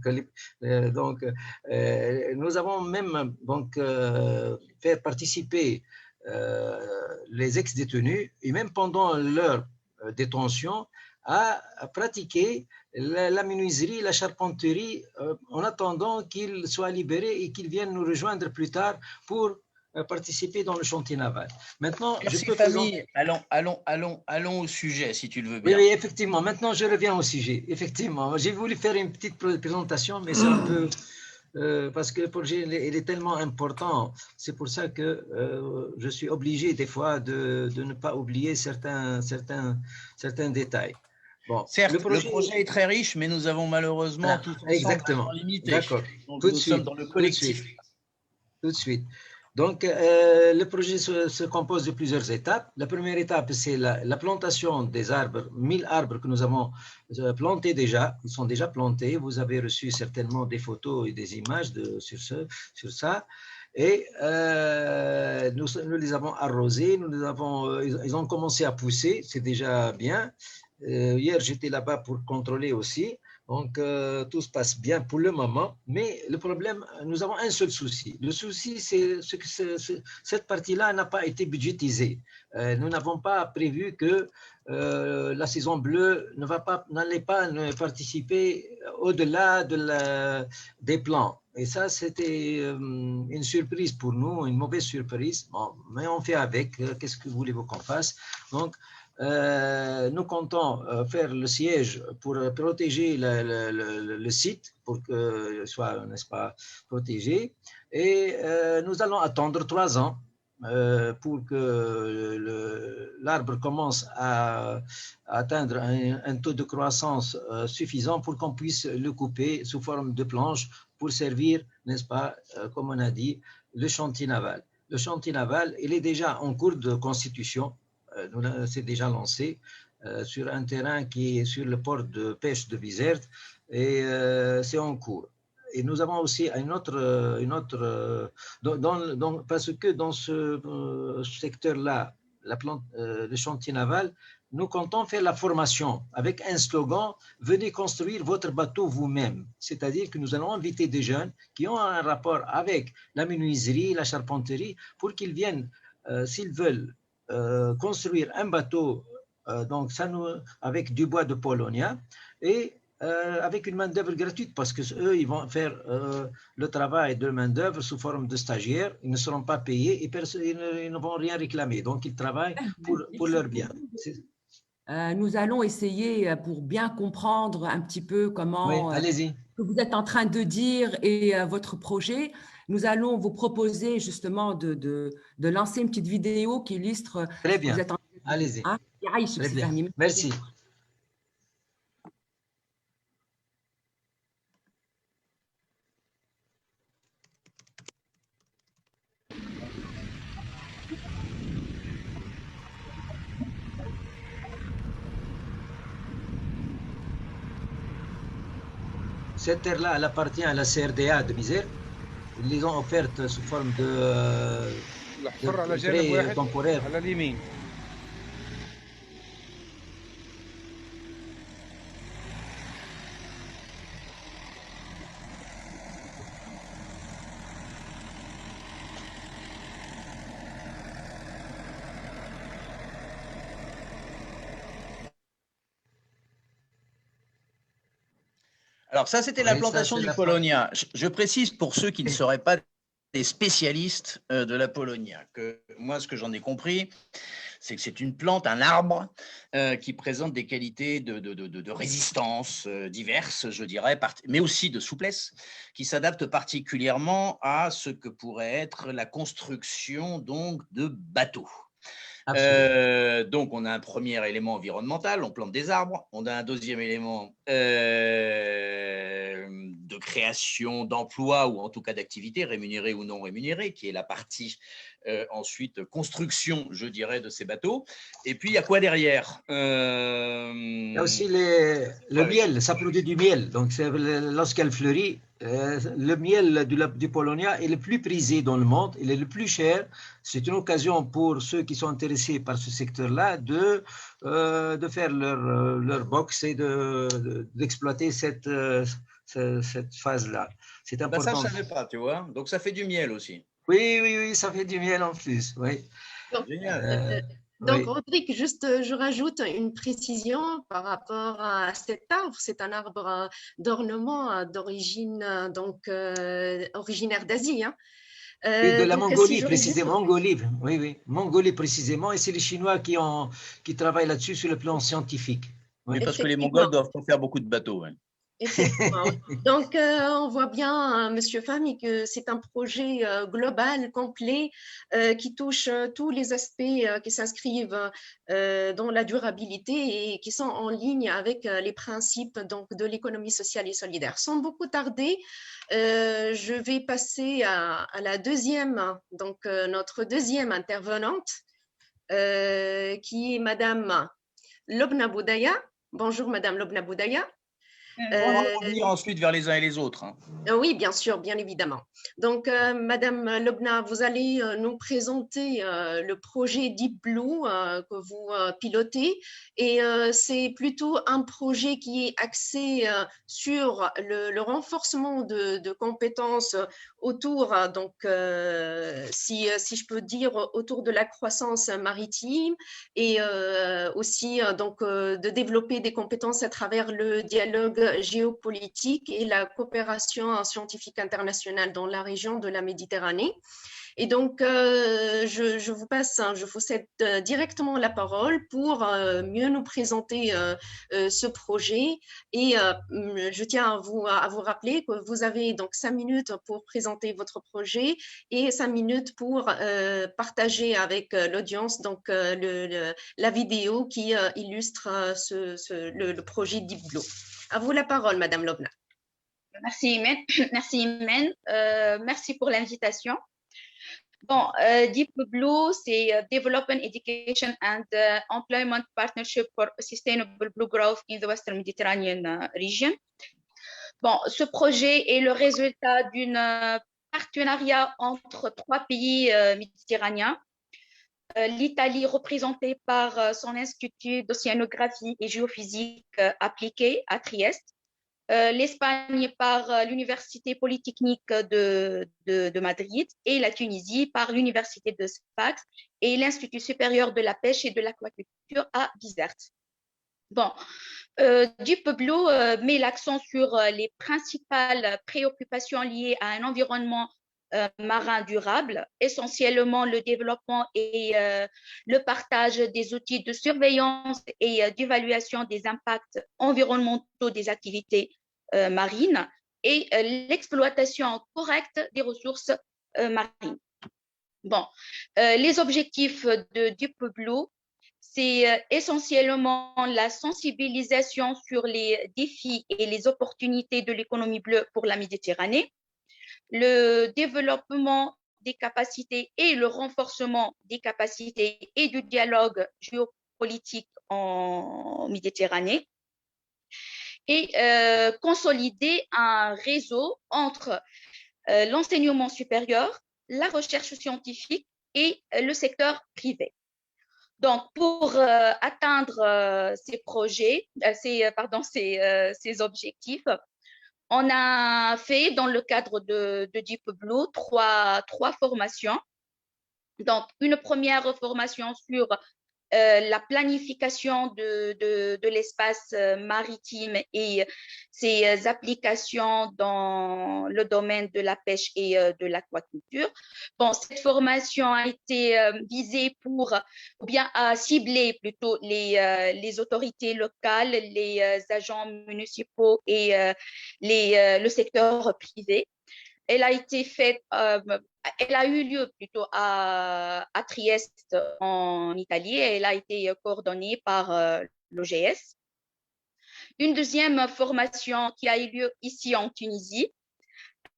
[SPEAKER 5] nous avons même fait participer les ex-détenus, et même pendant leur détention, à pratiquer la menuiserie, la charpenterie, en attendant qu'ils soient libérés et qu'ils viennent nous rejoindre plus tard pour participer dans le chantier naval.
[SPEAKER 2] Maintenant, merci Fahmi. Allons au sujet, si tu le veux bien.
[SPEAKER 5] Oui, effectivement. Maintenant, je reviens au sujet. Effectivement, j'ai voulu faire une petite présentation, mais c'est un peu... parce que le projet il est tellement important, c'est pour ça que je suis obligé des fois de ne pas oublier certains détails.
[SPEAKER 2] Bon, certes, le projet est très riche, mais nous avons malheureusement tous
[SPEAKER 5] exactement
[SPEAKER 2] limité.
[SPEAKER 5] D'accord.
[SPEAKER 2] Tout de suite, sommes dans le collectif.
[SPEAKER 5] Tout de suite. Donc, le projet se compose de plusieurs étapes. La première étape, c'est la plantation des arbres, 1000 arbres que nous avons plantés déjà. Ils sont déjà plantés. Vous avez reçu certainement des photos et des images sur ça. Et nous les avons arrosés. Ils ont commencé à pousser. C'est déjà bien. Hier, j'étais là-bas pour contrôler aussi. Donc, tout se passe bien pour le moment. Mais le problème, nous avons un seul souci. Le souci, c'est que cette partie-là n'a pas été budgétisée. Nous n'avons pas prévu que la saison bleue n'allait pas participer au-delà des plans. Et ça, c'était une surprise pour nous, une mauvaise surprise. Bon, mais on fait avec. Qu'est-ce que voulez-vous qu'on fasse? Donc, nous comptons faire le siège pour protéger le site, pour qu'il soit, n'est-ce pas, protégé. Et nous allons attendre 3 ans pour que l'arbre commence à atteindre un taux de croissance suffisant pour qu'on puisse le couper sous forme de planche pour servir, n'est-ce pas, comme on a dit, le chantier naval. Le chantier naval, il est déjà en cours de constitution. C'est déjà lancé sur un terrain qui est sur le port de pêche de Bizerte et c'est en cours. Et nous avons aussi parce que dans ce secteur-là, le chantier naval, nous comptons faire la formation avec un slogan « Venez construire votre bateau vous-même ». C'est-à-dire que nous allons inviter des jeunes qui ont un rapport avec la menuiserie, la charpenterie, pour qu'ils viennent, s'ils veulent, construire un bateau avec du bois de Polonia et avec une main-d'œuvre gratuite, parce qu'eux, ils vont faire le travail de main-d'œuvre sous forme de stagiaires. Ils ne seront pas payés et ils ne vont rien réclamer. Donc, ils travaillent pour leur bien.
[SPEAKER 1] Nous allons essayer, pour bien comprendre un petit peu comment que vous êtes en train de dire et votre projet, nous allons vous proposer justement de lancer une petite vidéo qui illustre
[SPEAKER 5] Très bien.
[SPEAKER 1] Ce que vous êtes en train de dire.
[SPEAKER 5] Allez-y.
[SPEAKER 1] Très bien.
[SPEAKER 5] Merci. Cette terre-là, elle appartient à la CRDA de Bizerte. Ils les ont offertes sous forme de prêt temporaire.
[SPEAKER 2] Alors ça, c'était la plantation du Polonia. Je précise pour ceux qui ne seraient pas des spécialistes de la Polonia, que moi, ce que j'en ai compris, c'est que c'est une plante, un arbre, qui présente des qualités de résistance diverses, je dirais, mais aussi de souplesse, qui s'adapte particulièrement à ce que pourrait être la construction donc, de bateaux. Donc, on a un premier élément environnemental, on plante des arbres. On a un deuxième élément de création d'emplois ou en tout cas d'activités rémunérées ou non rémunérées, qui est la partie ensuite construction, je dirais, de ces bateaux. Et puis, il y a quoi derrière?
[SPEAKER 5] Il y a aussi le miel, ça produit du miel. Donc, lorsqu'elle fleurit, le miel du Polonia est le plus prisé dans le monde, il est le plus cher. C'est une occasion pour ceux qui sont intéressés par ce secteur-là de faire leur box et d'exploiter cette phase-là. C'est important.
[SPEAKER 2] Ça, je ne savais pas, tu vois. Donc, ça fait du miel aussi.
[SPEAKER 5] Oui, ça fait du miel en plus. Oui.
[SPEAKER 2] Génial.
[SPEAKER 4] Donc, Rodrigue, juste, je rajoute une précision par rapport à cet arbre. C'est un arbre d'ornement d'origine, originaire d'Asie. Hein.
[SPEAKER 5] Oui, de la Mongolie, précisément. Oui, Mongolie précisément. Et c'est les Chinois qui travaillent là-dessus sur le plan scientifique.
[SPEAKER 2] Oui, parce que les Mongols doivent pas faire beaucoup de bateaux. Ouais.
[SPEAKER 4] Effectivement. Donc, on voit bien, Monsieur Fahmy, que c'est un projet global, complet, qui touche tous les aspects qui s'inscrivent dans la durabilité et qui sont en ligne avec les principes donc, de l'économie sociale et solidaire. Sans beaucoup tarder, je vais passer à la deuxième, donc notre deuxième intervenante, qui est Madame Lobna Boudaya. Bonjour, Madame Lobna Boudaya.
[SPEAKER 2] On va revenir ensuite vers les uns et les autres. Hein.
[SPEAKER 4] Oui, bien sûr, bien évidemment. Donc, Madame Lobna, vous allez nous présenter le projet Deep Blue que vous pilotez. Et c'est plutôt un projet qui est axé sur le renforcement de compétences autour, donc, si je peux dire, autour de la croissance maritime et aussi donc, de développer des compétences à travers le dialogue géopolitique et la coopération scientifique internationale dans la région de la Méditerranée. Et donc, je vous cède directement la parole pour mieux nous présenter ce projet. Et je tiens à vous rappeler que vous avez donc 5 minutes pour présenter votre projet et 5 minutes pour partager avec l'audience donc la vidéo qui illustre le projet Deep Blue. À vous la parole, Madame Lobna.
[SPEAKER 6] Merci, Imen. Merci, Imen. Merci pour l'invitation. Bon, Deep Blue, c'est Development, Education and Employment Partnership for Sustainable Blue Growth in the Western Mediterranean Region. Bon, ce projet est le résultat d'un partenariat entre 3 pays méditerranéens. L'Italie, représentée par son Institut d'océanographie et géophysique appliquée à Trieste. L'Espagne par l'Université Polytechnique de Madrid et la Tunisie par l'Université de Sfax et l'Institut supérieur de la pêche et de l'aquaculture à Bizerte. Bon, Deep Blue met l'accent sur les principales préoccupations liées à un environnement marin durable, essentiellement le développement et le partage des outils de surveillance et d'évaluation des impacts environnementaux des activités marines et l'exploitation correcte des ressources marines. Bon, les objectifs de Deep Blue, c'est essentiellement la sensibilisation sur les défis et les opportunités de l'économie bleue pour la Méditerranée, le développement des capacités et le renforcement des capacités et du dialogue géopolitique en Méditerranée et consolider un réseau entre l'enseignement supérieur, la recherche scientifique et le secteur privé. Donc, pour atteindre ces objectifs, on a fait dans le cadre de Deep Blue trois formations. Donc, une première formation sur la planification de l'espace maritime et ses applications dans le domaine de la pêche et de l'aquaculture. Bon, cette formation a été visée ou bien à cibler plutôt les autorités locales, les agents municipaux et le secteur privé. Elle a été faite, elle a eu lieu plutôt à Trieste en Italie et elle a été coordonnée par l'OGS. Une deuxième formation qui a eu lieu ici en Tunisie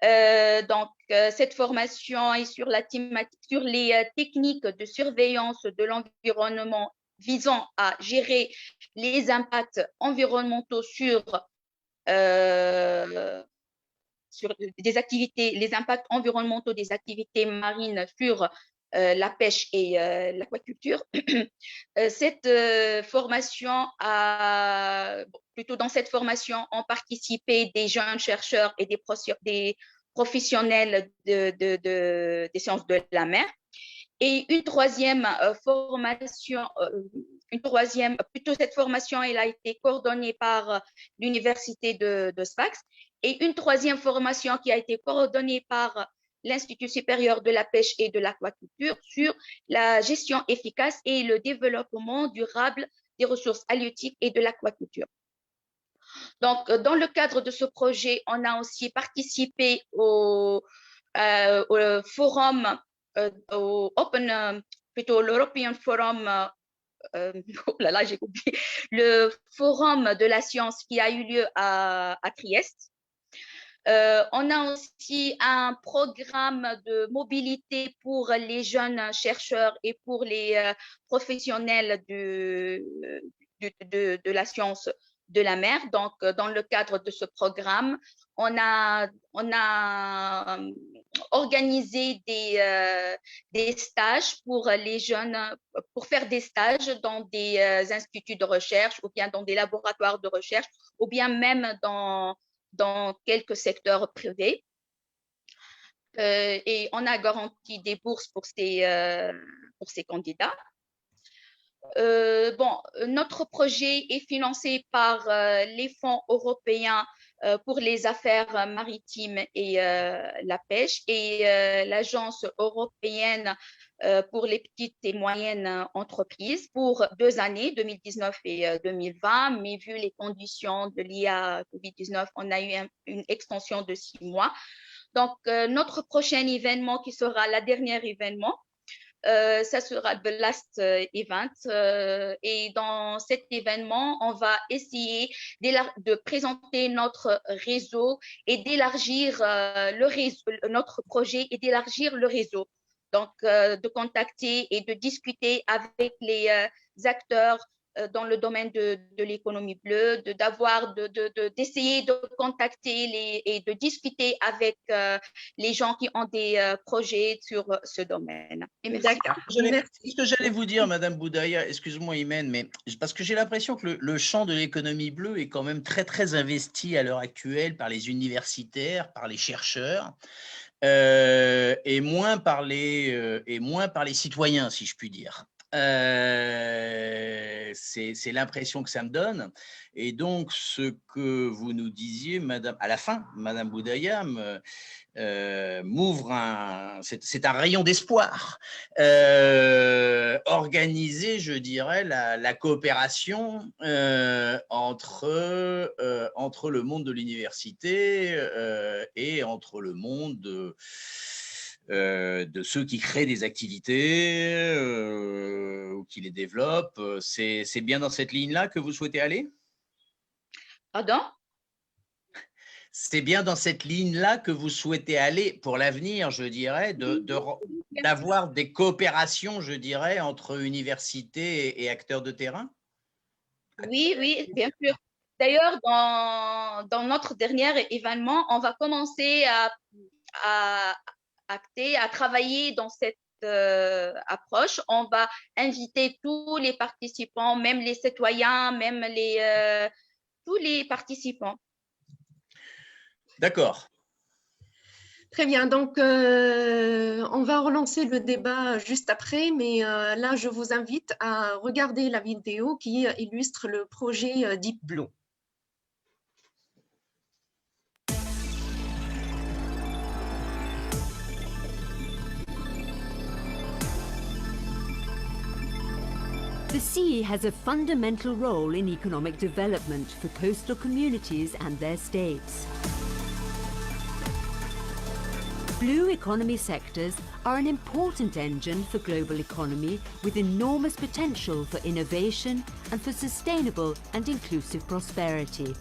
[SPEAKER 6] Cette formation est sur la thématique, sur les techniques de surveillance de l'environnement visant à gérer les impacts environnementaux sur des activités, les impacts environnementaux des activités marines sur la pêche et l'aquaculture. Cette formation plutôt dans cette formation ont participé des jeunes chercheurs et des professionnels des sciences de la mer. Et une troisième formation, cette formation, elle a été coordonnée par l'université de Sfax, et une troisième formation qui a été coordonnée par l'Institut supérieur de la pêche et de l'aquaculture sur la gestion efficace et le développement durable des ressources halieutiques et de l'aquaculture. Donc, dans le cadre de ce projet, on a aussi participé au forum, l'European Forum, oh là là, j'ai oublié, le forum de la science qui a eu lieu à Trieste. On a aussi un programme de mobilité pour les jeunes chercheurs et pour les professionnels de la science de la mer. Donc, dans le cadre de ce programme, on a organisé des stages pour les jeunes, pour faire des stages dans des instituts de recherche ou bien dans des laboratoires de recherche ou bien même dans quelques secteurs privés. Et on a garanti des bourses pour ces candidats. Notre projet est financé par les fonds européens pour les affaires maritimes et la pêche et l'Agence européenne pour les petites et moyennes entreprises pour 2 années, 2019 et 2020. Mais vu les conditions de l'IA COVID-19, on a eu une extension de 6 mois. Donc, notre prochain événement qui sera le dernier événement, ça sera the last event et dans cet événement, on va essayer de présenter notre réseau et d'élargir le réseau, notre projet et d'élargir le réseau. Donc, de contacter et de discuter avec les acteurs dans le domaine de l'économie bleue, d'essayer de contacter et de discuter avec les gens qui ont des projets sur ce domaine.
[SPEAKER 2] D'accord. Ce que j'allais vous dire, Madame Boudaya, excuse-moi Imen, mais parce que j'ai l'impression que le champ de l'économie bleue est quand même très très investi à l'heure actuelle par les universitaires, par les chercheurs. Et moins par les citoyens, si je puis dire. C'est l'impression que ça me donne. Et donc, ce que vous nous disiez, Madame, à la fin, Madame Boudaya, m'ouvre c'est un rayon d'espoir. Organiser, je dirais, la coopération entre le monde de l'université et entre le monde de ceux qui créent des activités ou qui les développent. C'est bien dans cette ligne-là que vous souhaitez aller ?
[SPEAKER 6] Pardon ?
[SPEAKER 2] C'est bien dans cette ligne-là que vous souhaitez aller pour l'avenir, je dirais, d'avoir des coopérations, je dirais, entre universités et acteurs de terrain ?
[SPEAKER 6] Oui, oui, bien sûr. D'ailleurs, dans notre dernier événement, on va commencer à travailler dans cette approche. On va inviter tous les participants, même les citoyens, même tous les participants.
[SPEAKER 2] D'accord.
[SPEAKER 4] Très bien, donc on va relancer le débat juste après, mais là je vous invite à regarder la vidéo qui illustre le projet Deep Blue.
[SPEAKER 7] The sea has a fundamental role in economic development for coastal communities and their states. Blue economy sectors are an important engine for global economy with enormous potential for innovation and for sustainable and inclusive prosperity.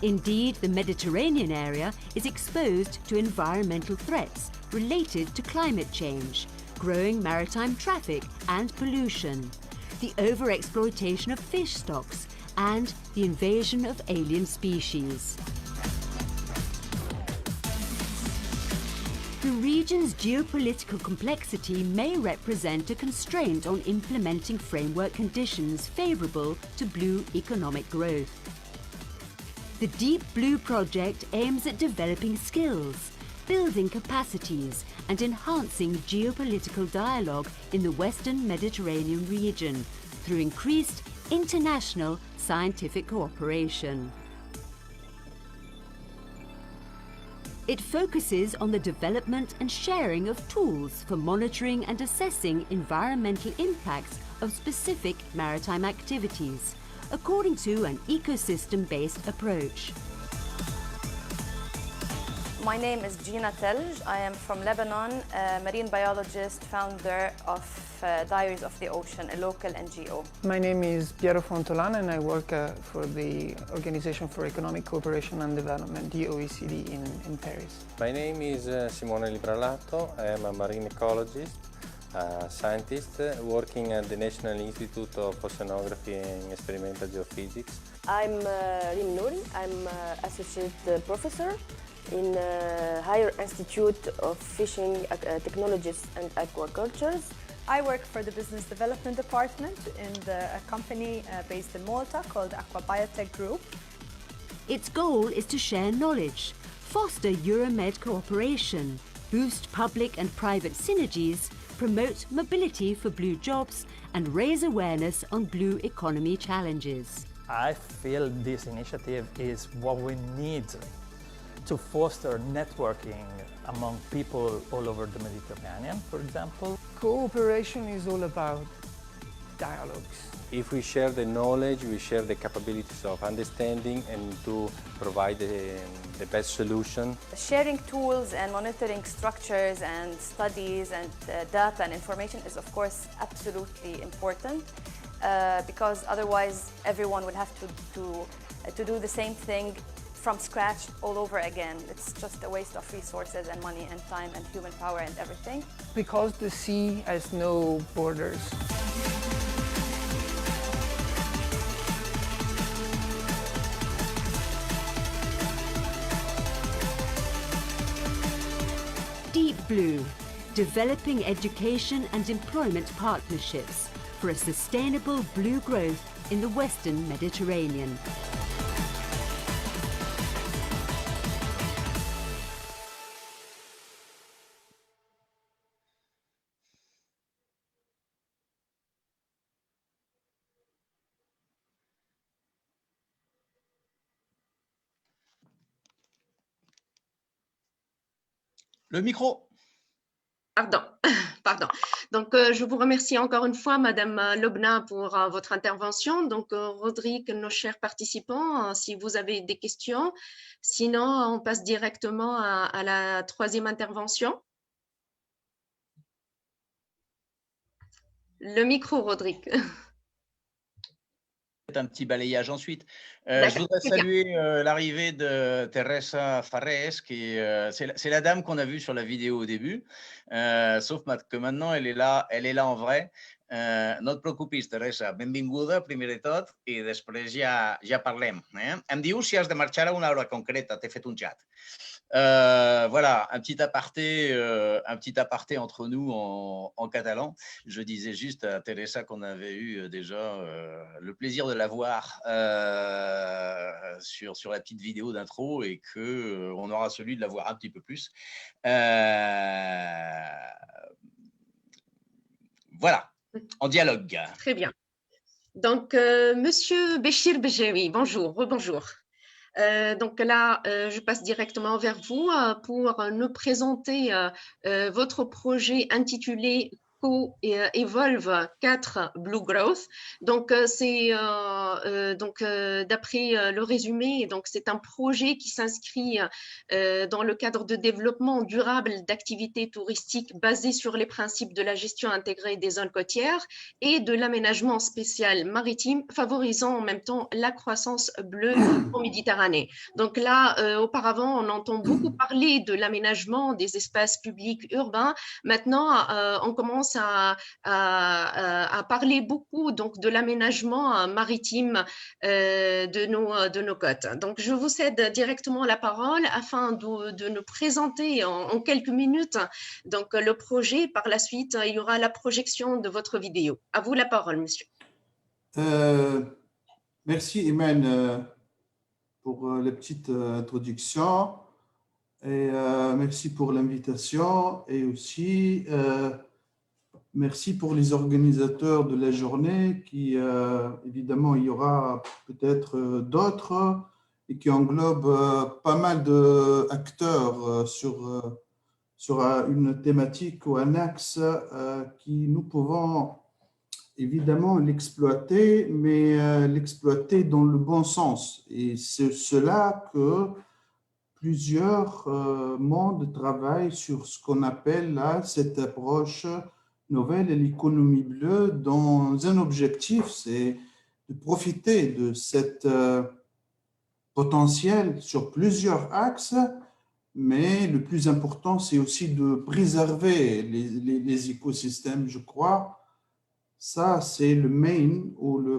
[SPEAKER 7] Indeed, the Mediterranean area is exposed to environmental threats related to climate change, growing maritime traffic and pollution, the overexploitation of fish stocks, and the invasion of alien species. The region's geopolitical complexity may represent a constraint on implementing framework conditions favourable to blue economic growth. The Deep Blue project aims at developing skills, building capacities, and enhancing geopolitical dialogue in the Western Mediterranean region through increased international scientific cooperation. It focuses on the development and sharing of tools for monitoring and assessing environmental impacts of specific maritime activities, according to an ecosystem-based approach.
[SPEAKER 8] My name is Gina Telj. I am from Lebanon, a marine biologist, founder of Diaries of the Ocean, a local NGO.
[SPEAKER 9] My name is Piero Fontolan and I work for the Organization for Economic Cooperation and Development, the OECD in Paris.
[SPEAKER 10] My name is Simone Libralato. I am a marine ecologist, a scientist working at the National Institute of Oceanography and Experimental Geophysics.
[SPEAKER 11] I'm Rim Nouri. I'm associate professor in Higher Institute of Fishing Technologies and Aquaculture.
[SPEAKER 12] I work for the Business Development Department in a company based in Malta called Aquabiotech Group.
[SPEAKER 7] Its goal is to share knowledge, foster Euromed cooperation, boost public and private synergies, promote mobility for blue jobs, and raise awareness on blue economy challenges.
[SPEAKER 13] I feel this initiative is what we need to foster networking among people all over the Mediterranean, for example.
[SPEAKER 9] Cooperation is all about dialogues.
[SPEAKER 10] If we share the knowledge, we share the capabilities of understanding and to provide the best solution.
[SPEAKER 8] Sharing tools and monitoring structures and studies and data and information is of course absolutely important because otherwise everyone would have to do the same thing from scratch all over again. It's just a waste of resources and money and time and human power and everything.
[SPEAKER 9] Because the sea has no borders.
[SPEAKER 7] Deep Blue, developing education and employment partnerships for a sustainable blue growth in the Western Mediterranean.
[SPEAKER 2] Le micro.
[SPEAKER 4] Pardon. Donc, je vous remercie encore une fois, Madame Lobna, pour votre intervention. Donc, Rodrigue, nos chers participants, si vous avez des questions, sinon, on passe directement à la troisième intervention. Le micro, Rodrigue.
[SPEAKER 2] Un petit balayage ensuite. Je voudrais saluer l'arrivée de Teresa Farres, qui c'est la dame qu'on a vue sur la vidéo au début, sauf que maintenant elle est là en vrai. No et preocupis, Teresa, benvinguda primer de tot i després ja parlem. Em dius si has de marxar a una hora concreta, t'he fet un chat. Voilà, un petit aparté entre nous en catalan. Je disais juste à Teresa qu'on avait eu déjà le plaisir de la voir sur la petite vidéo d'intro et qu'on aura celui de la voir un petit peu plus. Voilà. En dialogue.
[SPEAKER 4] Très bien. Donc, Monsieur Béchir Bejaoui, bonjour, rebonjour. Donc là, je passe directement vers vous pour nous présenter votre projet intitulé « co-evolve 4 Blue Growth. Donc, c'est d'après le résumé, donc c'est un projet qui s'inscrit dans le cadre de développement durable d'activités touristiques basées sur les principes de la gestion intégrée des zones côtières et de l'aménagement spécial maritime, favorisant en même temps la croissance bleue en Méditerranée. Donc là, auparavant, on entend beaucoup parler de l'aménagement des espaces publics urbains. Maintenant, on commence à parler beaucoup donc, de l'aménagement maritime de nos côtes. Donc, je vous cède directement la parole afin de nous présenter en quelques minutes donc, le projet. Par la suite, il y aura la projection de votre vidéo. À vous la parole, monsieur.
[SPEAKER 14] Merci, Imen, pour la petite introduction. Et merci pour l'invitation et aussi merci pour les organisateurs de la journée qui, évidemment, il y aura peut-être d'autres et qui englobent pas mal d'acteurs sur une thématique ou un axe qui nous pouvons évidemment l'exploiter, mais l'exploiter dans le bon sens. Et c'est cela que plusieurs mondes travaillent sur ce qu'on appelle là, cette approche nouvelle de l'économie bleue, dans un objectif, c'est de profiter de cet potentiel sur plusieurs axes, mais le plus important, c'est aussi de préserver les écosystèmes, je crois. Ça, c'est le main ou la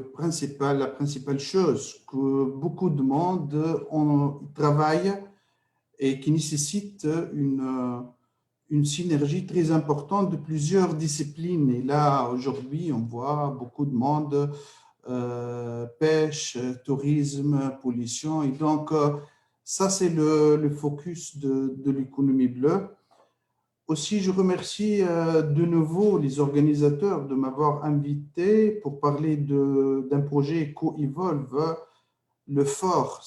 [SPEAKER 14] principale chose que beaucoup de monde travaille et qui nécessite une synergie très importante de plusieurs disciplines. Et là, aujourd'hui, on voit beaucoup de monde, pêche, tourisme, pollution. Et donc, ça, c'est le focus de l'économie bleue. Aussi, je remercie de nouveau les organisateurs de m'avoir invité pour parler d'un projet co-evolve. Le FOR,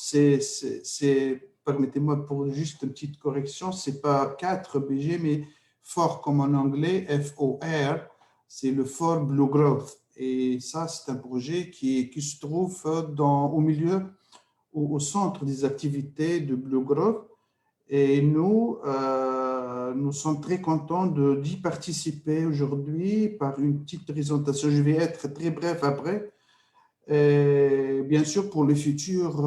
[SPEAKER 14] permettez-moi pour juste une petite correction, ce n'est pas 4 BG, mais FOR comme en anglais, F-O-R, c'est le FOR Blue Growth. Et ça, c'est un projet qui se trouve au milieu, au centre des activités de Blue Growth. Et nous sommes très contents d'y participer aujourd'hui par une petite présentation. Je vais être très bref après. Et bien sûr, pour le futur,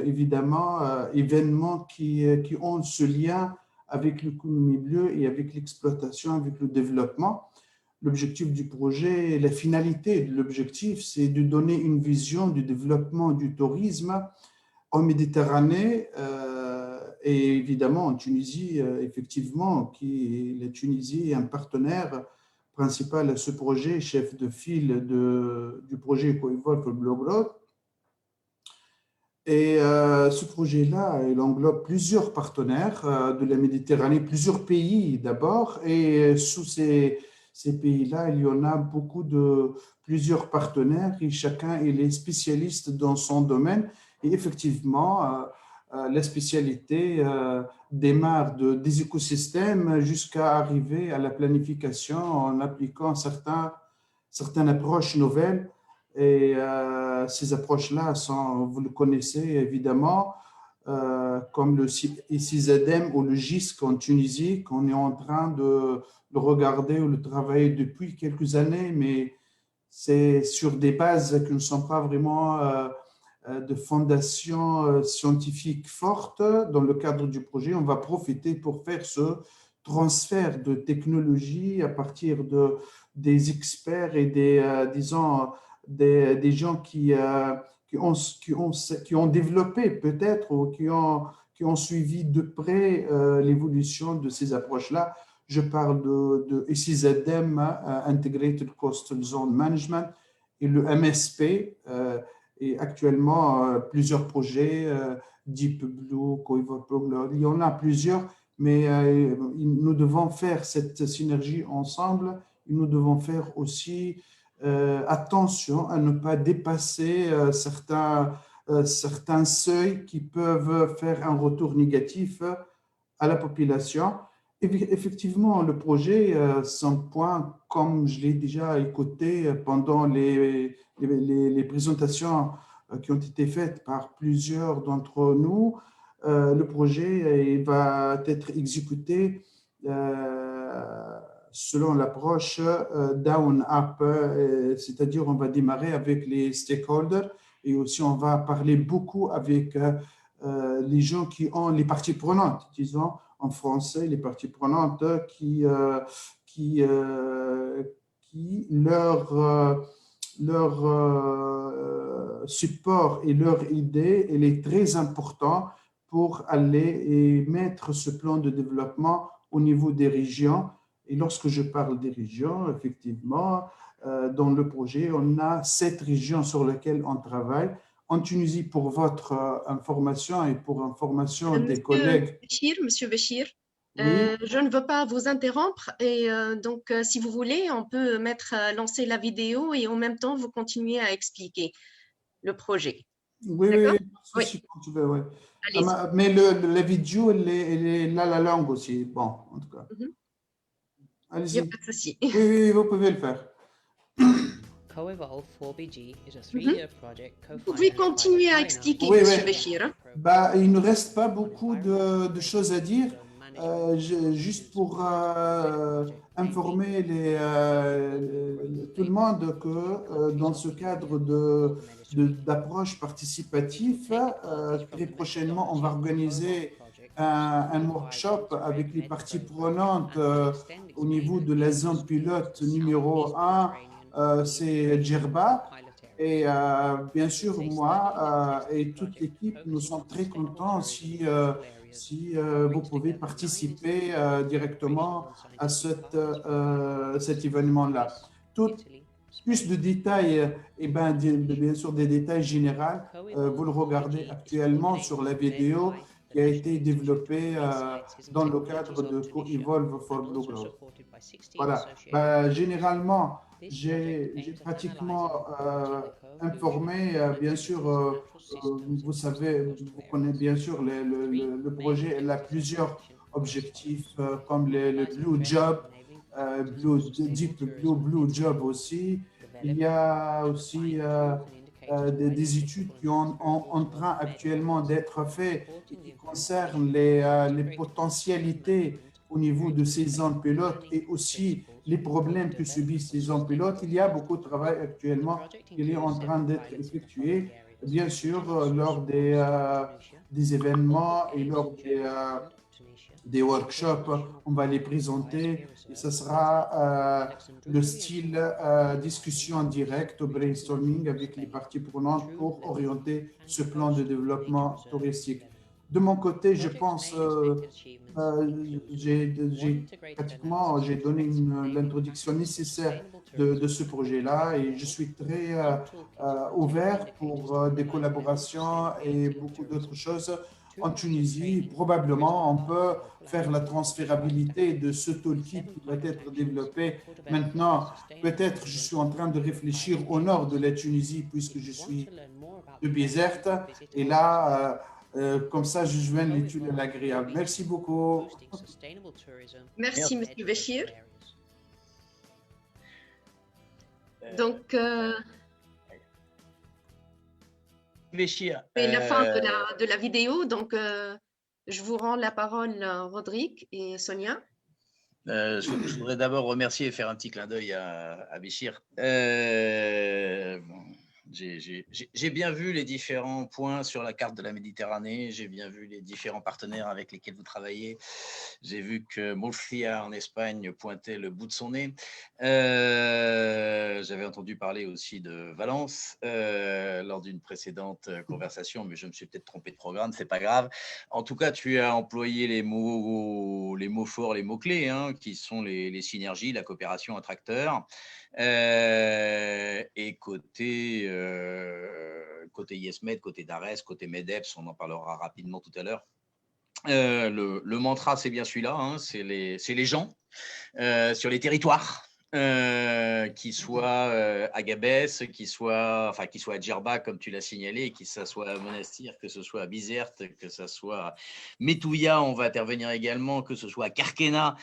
[SPEAKER 14] évidemment, événements qui ont ce lien avec l'économie bleue et avec l'exploitation, avec le développement. L'objectif du projet, la finalité de l'objectif, c'est de donner une vision du développement du tourisme en Méditerranée et évidemment en Tunisie, effectivement, la Tunisie est un partenaire principal à ce projet, chef de file du projet co-evolve Blue Growth. Et ce projet-là, il englobe plusieurs partenaires de la Méditerranée, plusieurs pays d'abord, et sous ces pays-là, il y en a plusieurs partenaires et chacun est spécialiste dans son domaine. Et effectivement, la spécialité démarre des écosystèmes jusqu'à arriver à la planification en appliquant certaines approches nouvelles. Et ces approches-là vous le connaissez évidemment, comme le CISADEM ou le GISC en Tunisie, qu'on est en train de regarder ou de travailler depuis quelques années, mais c'est sur des bases qui ne sont pas vraiment de fondation scientifique forte. Dans le cadre du projet, on va profiter pour faire ce transfert de technologie à partir des experts et des gens qui ont développé peut-être ou qui ont suivi de près l'évolution de ces approches-là. Je parle de SISADEM, Integrated Coastal Zone Management, et le MSP, et actuellement plusieurs projets, Deep Blue, co-evolve, il y en a plusieurs, mais nous devons faire cette synergie ensemble. Nous devons faire aussi attention à ne pas dépasser certains seuils qui peuvent faire un retour négatif à la population. Effectivement, le projet s'en pointe, comme je l'ai déjà écouté pendant les présentations qui ont été faites par plusieurs d'entre nous, le projet va être exécuté selon l'approche down-up, c'est-à-dire on va démarrer avec les stakeholders et aussi on va parler beaucoup avec les gens qui ont les parties prenantes, disons en français, les parties prenantes qui leur support et leur idée, elle est très important pour aller et mettre ce plan de développement au niveau des régions. Et lorsque je parle des régions, effectivement, dans le projet, on a 7 régions sur lesquelles on travaille. En Tunisie, pour votre information et pour information des collègues.
[SPEAKER 4] Monsieur Béchir,
[SPEAKER 14] oui.
[SPEAKER 4] Je ne veux pas vous interrompre et donc si vous voulez, on peut lancer la vidéo et en même temps, vous continuez à expliquer le projet.
[SPEAKER 14] Oui, oui, quand tu veux, oui. Mais la vidéo, elle est là, la langue aussi. Bon, en tout cas. Allez-y. Oui, vous pouvez le faire.
[SPEAKER 15] Co-Evolve 4BG is a 3-year project
[SPEAKER 4] Vous pouvez continuer à expliquer, Monsieur Béchir.
[SPEAKER 14] Il ne reste pas beaucoup de choses à dire. Juste pour informer tout le monde que dans ce cadre d'approche participative, très prochainement, on va organiser un workshop avec les parties prenantes au niveau de la zone pilote numéro 1, c'est Djerba. Et bien sûr, moi et toute l'équipe, nous sommes très contents si vous pouvez participer directement à cet événement-là. Plus de détails, et bien sûr des détails généraux, vous le regardez actuellement sur la vidéo qui a été développée dans le cadre de Co-Evolve for Blue Growth. Voilà. Généralement, j'ai pratiquement informé, bien sûr, vous savez, vous connaissez bien sûr le projet, elle a plusieurs objectifs comme le Blue Job, Deep Blue Job aussi. Il y a aussi des études qui sont en train actuellement d'être faites et qui concernent les potentialités au niveau de ces zones pilotes et aussi les problèmes que subissent ces zones pilotes. Il y a beaucoup de travail actuellement qui est en train d'être effectué. Bien sûr, lors des événements et lors des workshops, on va les présenter et ce sera le style discussion en direct, brainstorming avec les parties prenantes pour orienter ce plan de développement touristique. De mon côté, je pense, j'ai donné l'introduction nécessaire de ce projet-là et je suis très ouvert pour des collaborations et beaucoup d'autres choses en Tunisie. Probablement, on peut faire la transférabilité de ce toolkit qui va être développé. Maintenant, peut-être je suis en train de réfléchir au nord de la Tunisie puisque je suis de Bizerte et là, comme ça, je joins l'étude à l'agréable. Merci beaucoup.
[SPEAKER 4] Merci, Monsieur Béchir. Donc,
[SPEAKER 2] Béchir.
[SPEAKER 4] C'est la fin de la vidéo. Donc, je vous rends la parole, Rodrigue et Sonia.
[SPEAKER 2] Je voudrais d'abord remercier et faire un petit clin d'œil à Béchir. J'ai bien vu les différents points sur la carte de la Méditerranée, j'ai bien vu les différents partenaires avec lesquels vous travaillez, j'ai vu que Murcia en Espagne pointait le bout de son nez, j'avais entendu parler aussi de Valence lors d'une précédente conversation, mais je me suis peut-être trompé de programme, c'est pas grave. En tout cas, tu as employé les mots forts, les mots-clés, hein, qui sont les synergies, la coopération entre acteurs. Et côté ISMED, côté DARES, côté MEDEPS, on en parlera rapidement tout à l'heure. Le mantra, c'est bien celui-là, hein, c'est les gens sur les territoires. qui soit à Gabès, qui soit à Djerba, comme tu l'as signalé, que ce soit à Monastir, que ce soit à Bizerte, que ce soit à Metouya, on va intervenir également, que ce soit à Kerkena,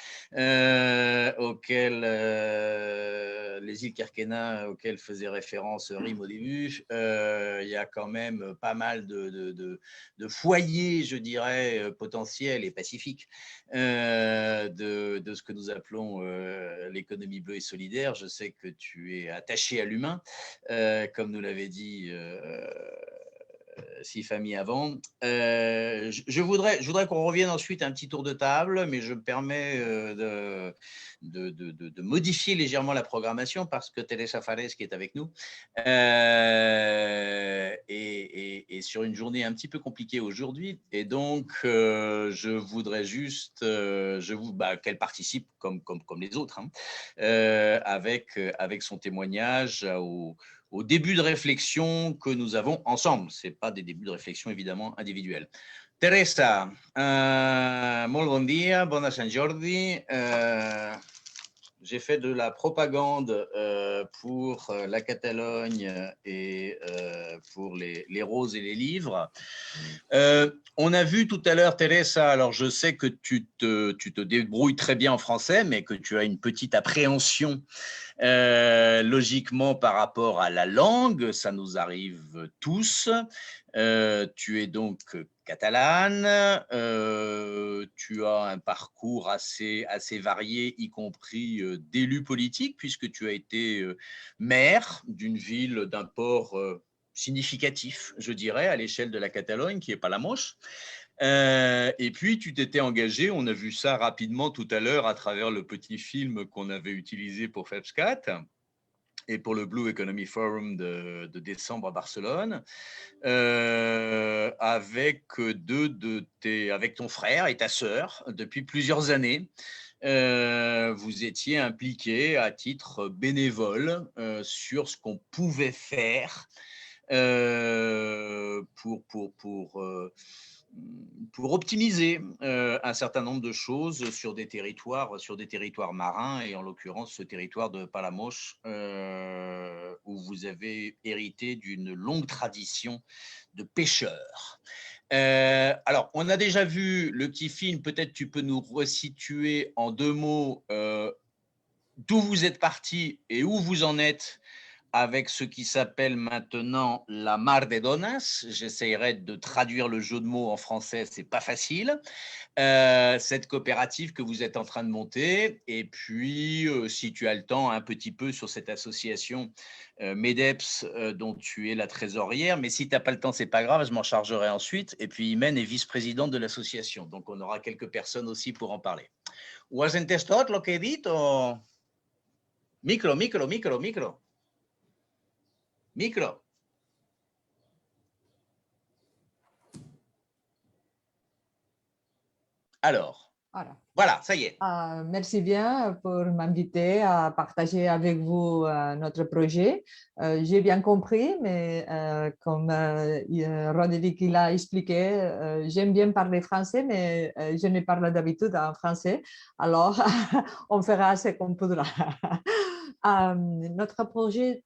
[SPEAKER 2] les îles Kerkena auxquelles faisait référence Rim au début. Il y a quand même pas mal de foyers, je dirais, potentiels et pacifiques de ce que nous appelons l'économie bleue et solidaire. Je sais que tu es attaché à l'humain, comme nous l'avait dit Sifami avant. Je voudrais qu'on revienne ensuite à un petit tour de table, mais je me permets de modifier légèrement la programmation parce que Teresa Fares, qui est avec nous, est sur une journée un petit peu compliquée aujourd'hui. Et donc, je voudrais juste qu'elle participe comme les autres, hein, avec son témoignage au début de réflexion que nous avons ensemble. Ce n'est pas des débuts de réflexion évidemment individuels. Teresa, molt bon dia, bona Sant Jordi. J'ai fait de la propagande pour la Catalogne et pour les roses et les livres. On a vu tout à l'heure, Teresa, alors je sais que tu te débrouilles très bien en français, mais que tu as une petite appréhension logiquement par rapport à la langue, ça nous arrive tous. Tu es donc catalane, tu as un parcours assez varié, y compris d'élu politique, puisque tu as été maire d'une ville, d'un port significatif, je dirais, à l'échelle de la Catalogne, qui est Palamós. Et puis, tu t'étais engagé, on a vu ça rapidement tout à l'heure à travers le petit film qu'on avait utilisé pour FEBSCAT et pour le Blue Economy Forum de décembre à Barcelone, avec avec ton frère et ta sœur depuis plusieurs années. Vous étiez impliqués à titre bénévole sur ce qu'on pouvait faire pour optimiser un certain nombre de choses sur des territoires marins, et en l'occurrence ce territoire de Palamós, où vous avez hérité d'une longue tradition de pêcheurs. Alors, on a déjà vu le petit film, peut-être tu peux nous resituer en 2 mots d'où vous êtes parti et où vous en êtes avec ce qui s'appelle maintenant la Mar de Donas. J'essaierai de traduire le jeu de mots en français, c'est pas facile. Cette coopérative que vous êtes en train de monter, et puis si tu as le temps, un petit peu sur cette association MEDEPS dont tu es la trésorière, mais si tu n'as pas le temps, c'est pas grave, je m'en chargerai ensuite. Et puis Imen est vice-présidente de l'association, donc on aura quelques personnes aussi pour en parler. Ho has entès tot lo que he dit o... Micro. Alors, voilà, ça y est.
[SPEAKER 16] Merci bien pour m'inviter à partager avec vous notre projet. J'ai bien compris, mais comme Roderick l'a expliqué, j'aime bien parler français, mais je ne parle d'habitude en français. Alors, on fera ce qu'on pourra. Notre projet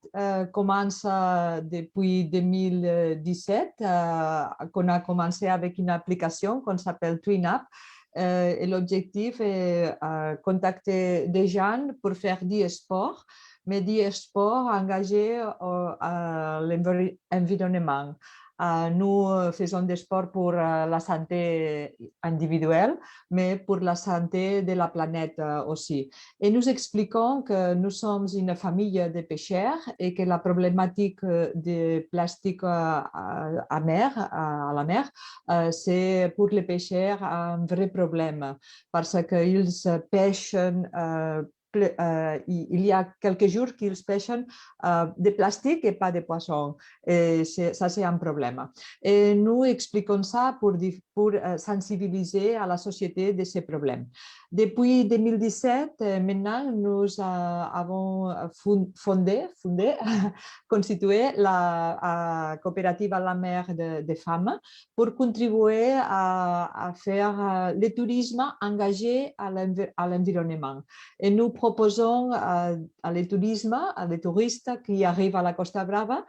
[SPEAKER 16] commence depuis 2017, qu'on a commencé avec une application qu'on s'appelle TwinUp. Et l'objectif est contacter des gens pour faire du sport, mais du sport engagé à l'environnement. Nous faisons des sports pour la santé individuelle, mais pour la santé de la planète aussi. Et nous expliquons que nous sommes une famille de pêcheurs et que la problématique du plastique à la mer, c'est pour les pêcheurs un vrai problème parce qu'ils pêchent il y a quelques jours qu'ils pêchent des plastiques et pas des poissons. Et ça, c'est un problème. Et nous expliquons ça pour sensibiliser à la société de ces problèmes. Depuis 2017, maintenant, nous avons constitué la coopérative à la mer des femmes pour contribuer à faire le tourisme engagé à l'environnement. Et nous proposons à les touristes qui arrivent à la Costa Brava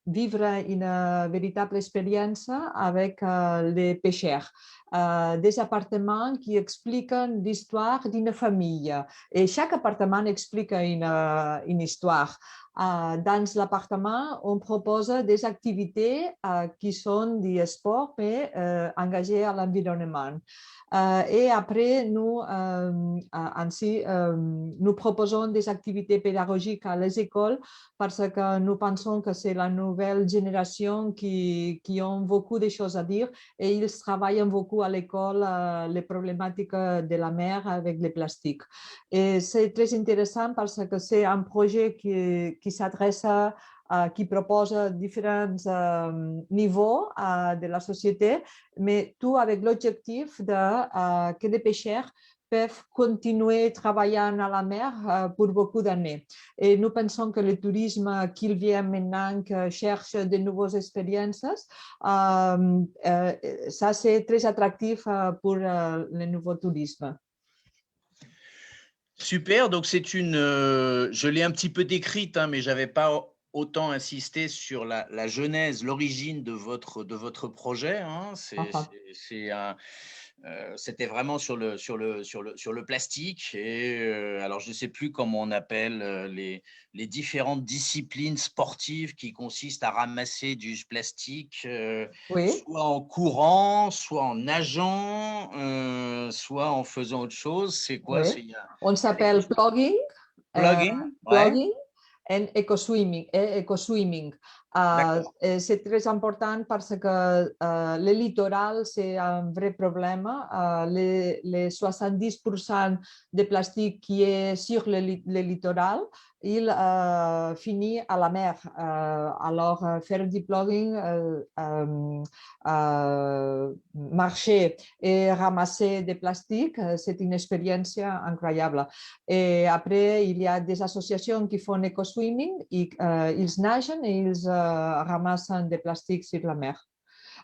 [SPEAKER 16] vivre une véritable expérience avec les pêcheurs. Des appartements qui expliquent l'histoire d'une famille. Et chaque appartement explique une histoire. Dans l'appartement, on propose des activités qui sont du sport, mais engagées à l'environnement. Et après, nous proposons des activités pédagogiques à les écoles parce que nous pensons que c'est la nouvelle génération qui ont beaucoup de choses à dire et ils travaillent beaucoup à l'école les problématiques de la mer avec les plastiques. Et c'est très intéressant parce que c'est un projet qui s'adresse qui propose différents niveaux de la société, mais tout avec l'objectif que les pêcheurs peuvent continuer travaillant à la mer pour beaucoup d'années. Et nous pensons que le tourisme qui vient maintenant, qui cherche de nouvelles expériences, ça c'est très attractif pour le nouveau tourisme.
[SPEAKER 2] Super, donc c'est une, je l'ai un petit peu décrite, hein, mais je n'avais pas autant insisté sur la genèse, l'origine de votre projet. Hein. C'était vraiment sur le plastique. Et alors, je ne sais plus comment on appelle les différentes disciplines sportives qui consistent à ramasser du plastique, soit en courant, soit en nageant, soit en faisant autre chose. C'est quoi?
[SPEAKER 16] On s'appelle plugging. Plugging. En eco-swimming. C'est très important parce que le littoral, c'est un vrai problème. Les 70% de plastique qui est sur le littoral, il finit à la mer. Alors, faire du plugging, marcher et ramasser des plastiques, c'est une expérience incroyable. Et après, il y a des associations qui font éco-swimming, ils nagent et ils ramassent des plastiques sur la mer.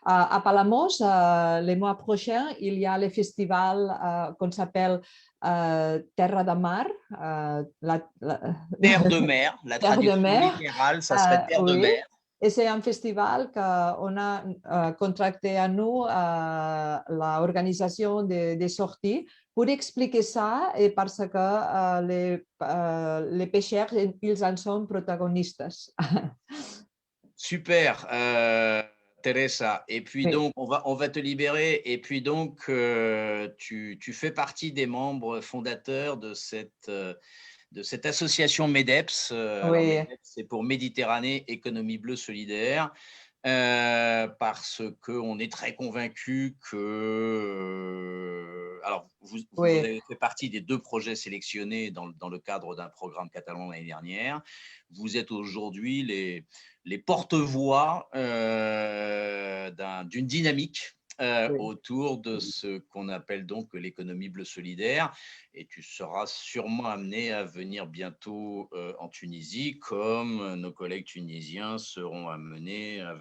[SPEAKER 16] À Palamos, le mois prochain, il y a le festival qu'on s'appelle Terra de Mar.
[SPEAKER 2] Terre de mer, la traduction littérale, ça serait Terre de mer.
[SPEAKER 16] Et c'est un festival qu'on a contracté à nous, l'organisation des sorties, pour expliquer ça et parce que les pêcheurs, ils en sont protagonistes.
[SPEAKER 2] Super, Teresa. Et puis donc, on va te libérer. Et puis donc, tu fais partie des membres fondateurs de cette association MEDEPS. MEDEPS, c'est pour Méditerranée Économie Bleue Solidaire. Parce qu'on est très convaincu que… alors, vous avez fait partie des 2 projets sélectionnés dans le cadre d'un programme catalan l'année dernière. Vous êtes aujourd'hui les porte-voix d'une dynamique autour de ce qu'on appelle donc l'économie bleue solidaire. Et tu seras sûrement amené à venir bientôt en Tunisie, comme nos collègues tunisiens seront amenés à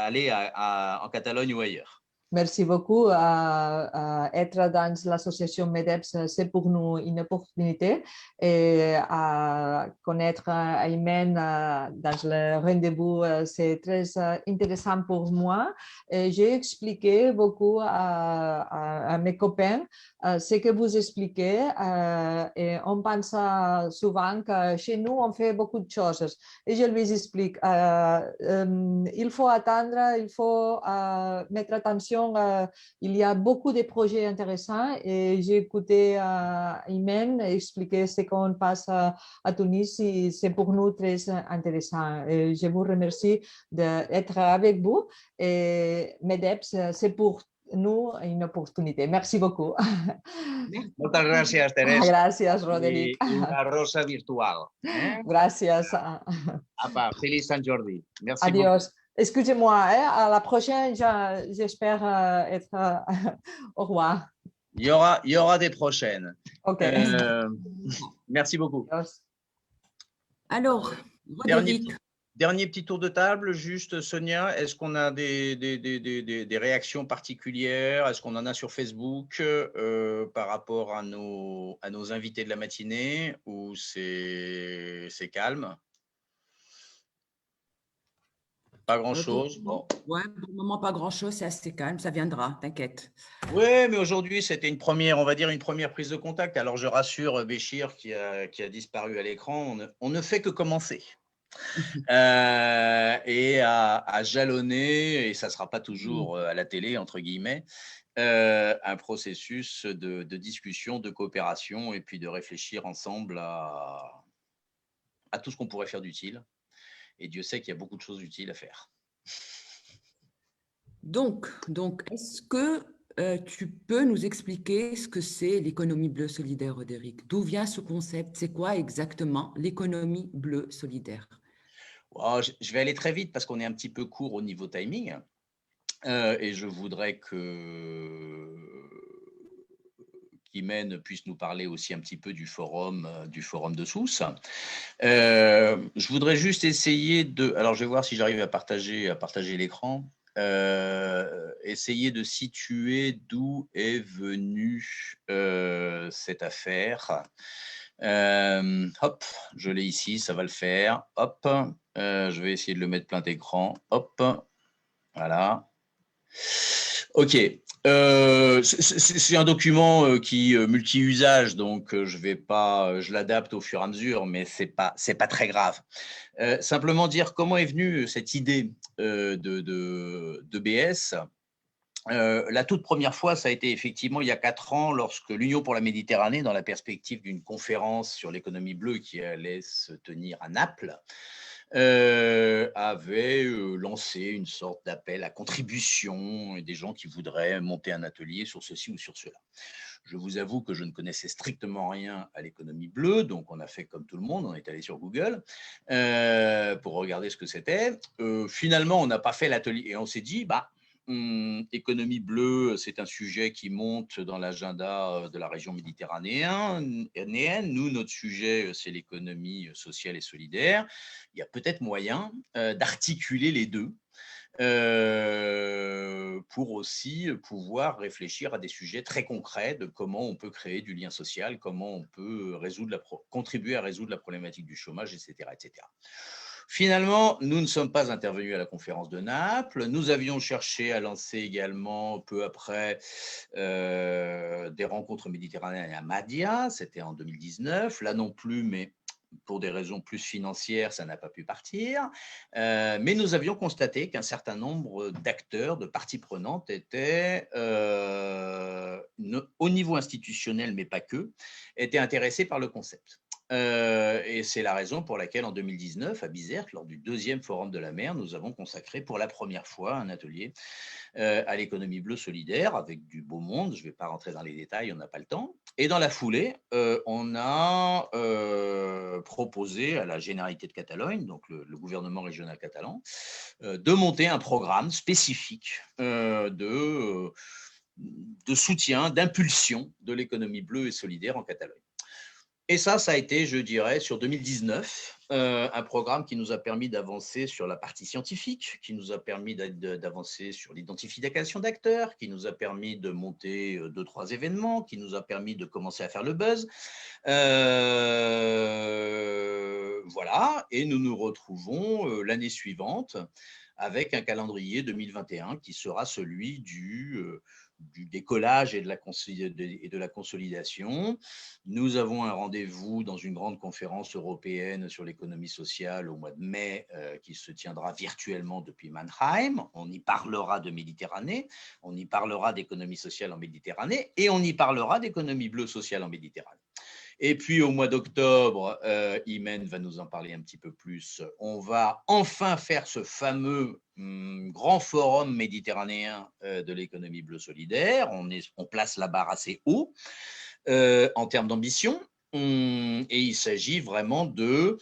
[SPEAKER 2] aller en Catalogne ou ailleurs.
[SPEAKER 16] Merci beaucoup. Être dans l'association MEDEPS, c'est pour nous une opportunité et à connaître Aymen dans le rendez-vous, c'est très intéressant pour moi. J'ai expliqué beaucoup à mes copains ce que vous expliquez et on pense souvent que chez nous, on fait beaucoup de choses. Et je lui explique, il faut attendre, il faut mettre attention. Il y a beaucoup de projets intéressants et j'ai écouté Aymen expliquer ce qu'on passe à Tunis. C'est pour nous très intéressant. Et je vous remercie d'être avec vous. Et MEDEPS, c'est pour nous une opportunité. Merci beaucoup.
[SPEAKER 2] Muchas gracias, Teresa.
[SPEAKER 16] Gracias, Roderick.
[SPEAKER 2] Una rosa virtual.
[SPEAKER 16] Gracias.
[SPEAKER 2] Feliz Sant Jordi. Merci
[SPEAKER 16] Adiós. Beaucoup. Excusez-moi, à la prochaine, j'espère être au revoir.
[SPEAKER 2] Il y aura des prochaines.
[SPEAKER 16] Ok.
[SPEAKER 2] Merci beaucoup.
[SPEAKER 1] Alors, Roderick,
[SPEAKER 2] Dernier petit tour de table, juste Sonia, est-ce qu'on a des réactions particulières? Est-ce qu'on en a sur Facebook par rapport à nos invités de la matinée, ou c'est calme? Pas grand-chose. Bon.
[SPEAKER 1] Ouais, pour le moment, pas grand-chose, c'est assez calme, ça viendra, t'inquiète.
[SPEAKER 2] Oui, mais aujourd'hui, c'était une première, on va dire, une première prise de contact. Alors, je rassure Béchir qui a disparu à l'écran, on ne fait que commencer. Et à jalonner, et ça ne sera pas toujours à la télé, entre guillemets, un processus de discussion, de coopération, et puis de réfléchir ensemble à tout ce qu'on pourrait faire d'utile. Et Dieu sait qu'il y a beaucoup de choses utiles à faire.
[SPEAKER 1] Donc est-ce que tu peux nous expliquer ce que c'est l'économie bleue solidaire, Roderick? D'où vient ce concept? C'est quoi exactement l'économie bleue solidaire?
[SPEAKER 2] Oh, je vais aller très vite parce qu'on est un petit peu court au niveau timing. Et je voudrais qu'Imen puisse nous parler aussi un petit peu du forum de Sousse. Je voudrais juste essayer de… Alors, je vais voir si j'arrive à partager l'écran. Essayer de situer d'où est venue cette affaire. Hop, je l'ai ici, ça va le faire. Hop, je vais essayer de le mettre plein d'écran. Hop, voilà. Ok, c'est un document qui multi-usage, donc je l'adapte au fur et à mesure, mais c'est pas très grave. Simplement dire comment est venue cette idée de BS. La toute première fois, ça a été effectivement il y a 4 ans, lorsque l'Union pour la Méditerranée, dans la perspective d'une conférence sur l'économie bleue qui allait se tenir à Naples, avait lancé une sorte d'appel à contribution et des gens qui voudraient monter un atelier sur ceci ou sur cela. Je vous avoue que je ne connaissais strictement rien à l'économie bleue, donc on a fait comme tout le monde, on est allé sur Google pour regarder ce que c'était. Finalement, on n'a pas fait l'atelier et on s'est dit, économie bleue, c'est un sujet qui monte dans l'agenda de la région méditerranéenne. Nous, notre sujet, c'est l'économie sociale et solidaire. Il y a peut-être moyen d'articuler les deux pour aussi pouvoir réfléchir à des sujets très concrets de comment on peut créer du lien social, comment on peut contribuer à résoudre la problématique du chômage, etc., etc. Finalement, nous ne sommes pas intervenus à la conférence de Naples. Nous avions cherché à lancer également, peu après, des rencontres méditerranéennes à Mahdia. C'était en 2019. Là non plus, mais pour des raisons plus financières, ça n'a pas pu partir. Mais nous avions constaté qu'un certain nombre d'acteurs, de parties prenantes, étaient, au niveau institutionnel, mais pas que, étaient intéressés par le concept. Et c'est la raison pour laquelle en 2019, à Bizerte, lors du 2e Forum de la mer, nous avons consacré pour la première fois un atelier à l'économie bleue solidaire avec du beau monde. Je ne vais pas rentrer dans les détails, on n'a pas le temps. Et dans la foulée, on a proposé à la Généralité de Catalogne, donc le gouvernement régional catalan, de monter un programme spécifique de soutien, d'impulsion de l'économie bleue et solidaire en Catalogne. Et ça a été, je dirais, sur 2019, un programme qui nous a permis d'avancer sur la partie scientifique, qui nous a permis d'avancer sur l'identification d'acteurs, qui nous a permis de monter 2-3 événements, qui nous a permis de commencer à faire le buzz. Voilà, et nous nous retrouvons l'année suivante avec un calendrier 2021 qui sera celui du décollage et de la consolidation. Nous avons un rendez-vous dans une grande conférence européenne sur l'économie sociale au mois de mai qui se tiendra virtuellement depuis Mannheim. On y parlera de Méditerranée, on y parlera d'économie sociale en Méditerranée et on y parlera d'économie bleue sociale en Méditerranée. Et puis au mois d'octobre, Imen va nous en parler un petit peu plus. On va enfin faire ce fameux grand forum méditerranéen de l'économie bleue solidaire. On place la barre assez haut en termes d'ambition. Et il s'agit vraiment de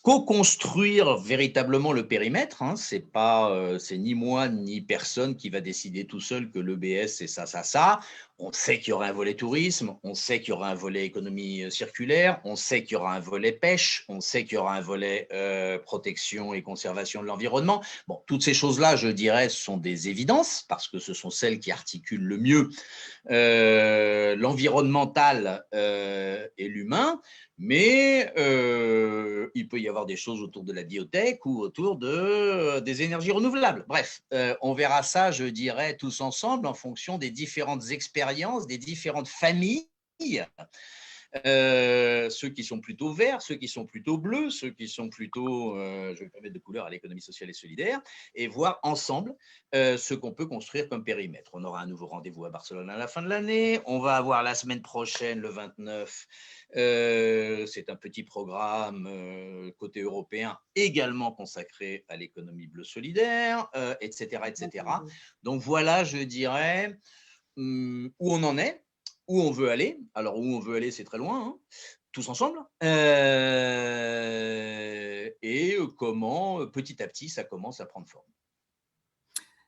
[SPEAKER 2] co-construire véritablement le périmètre. C'est ni moi ni personne qui va décider tout seul que l'EBS c'est ça. On sait qu'il y aura un volet tourisme, on sait qu'il y aura un volet économie circulaire, on sait qu'il y aura un volet pêche, on sait qu'il y aura un volet protection et conservation de l'environnement. Bon, toutes ces choses-là, je dirais, sont des évidences parce que ce sont celles qui articulent le mieux l'environnemental et l'humain, mais il peut y avoir des choses autour de la biotech ou autour des énergies renouvelables. Bref, on verra ça, je dirais, tous ensemble en fonction des différentes expériences, des différentes familles. Ceux qui sont plutôt verts, ceux qui sont plutôt bleus, ceux qui sont plutôt, je vais pas mettre de couleur à l'économie sociale et solidaire, et voir ensemble ce qu'on peut construire comme périmètre. On aura un nouveau rendez-vous à Barcelone à la fin de l'année. On va avoir la semaine prochaine, le 29, c'est un petit programme côté européen également consacré à l'économie bleue solidaire, etc., etc. Donc voilà, je dirais, où on en est, où on veut aller. Alors, où on veut aller, c'est très loin, hein, tous ensemble. Et comment, petit à petit, ça commence à prendre forme.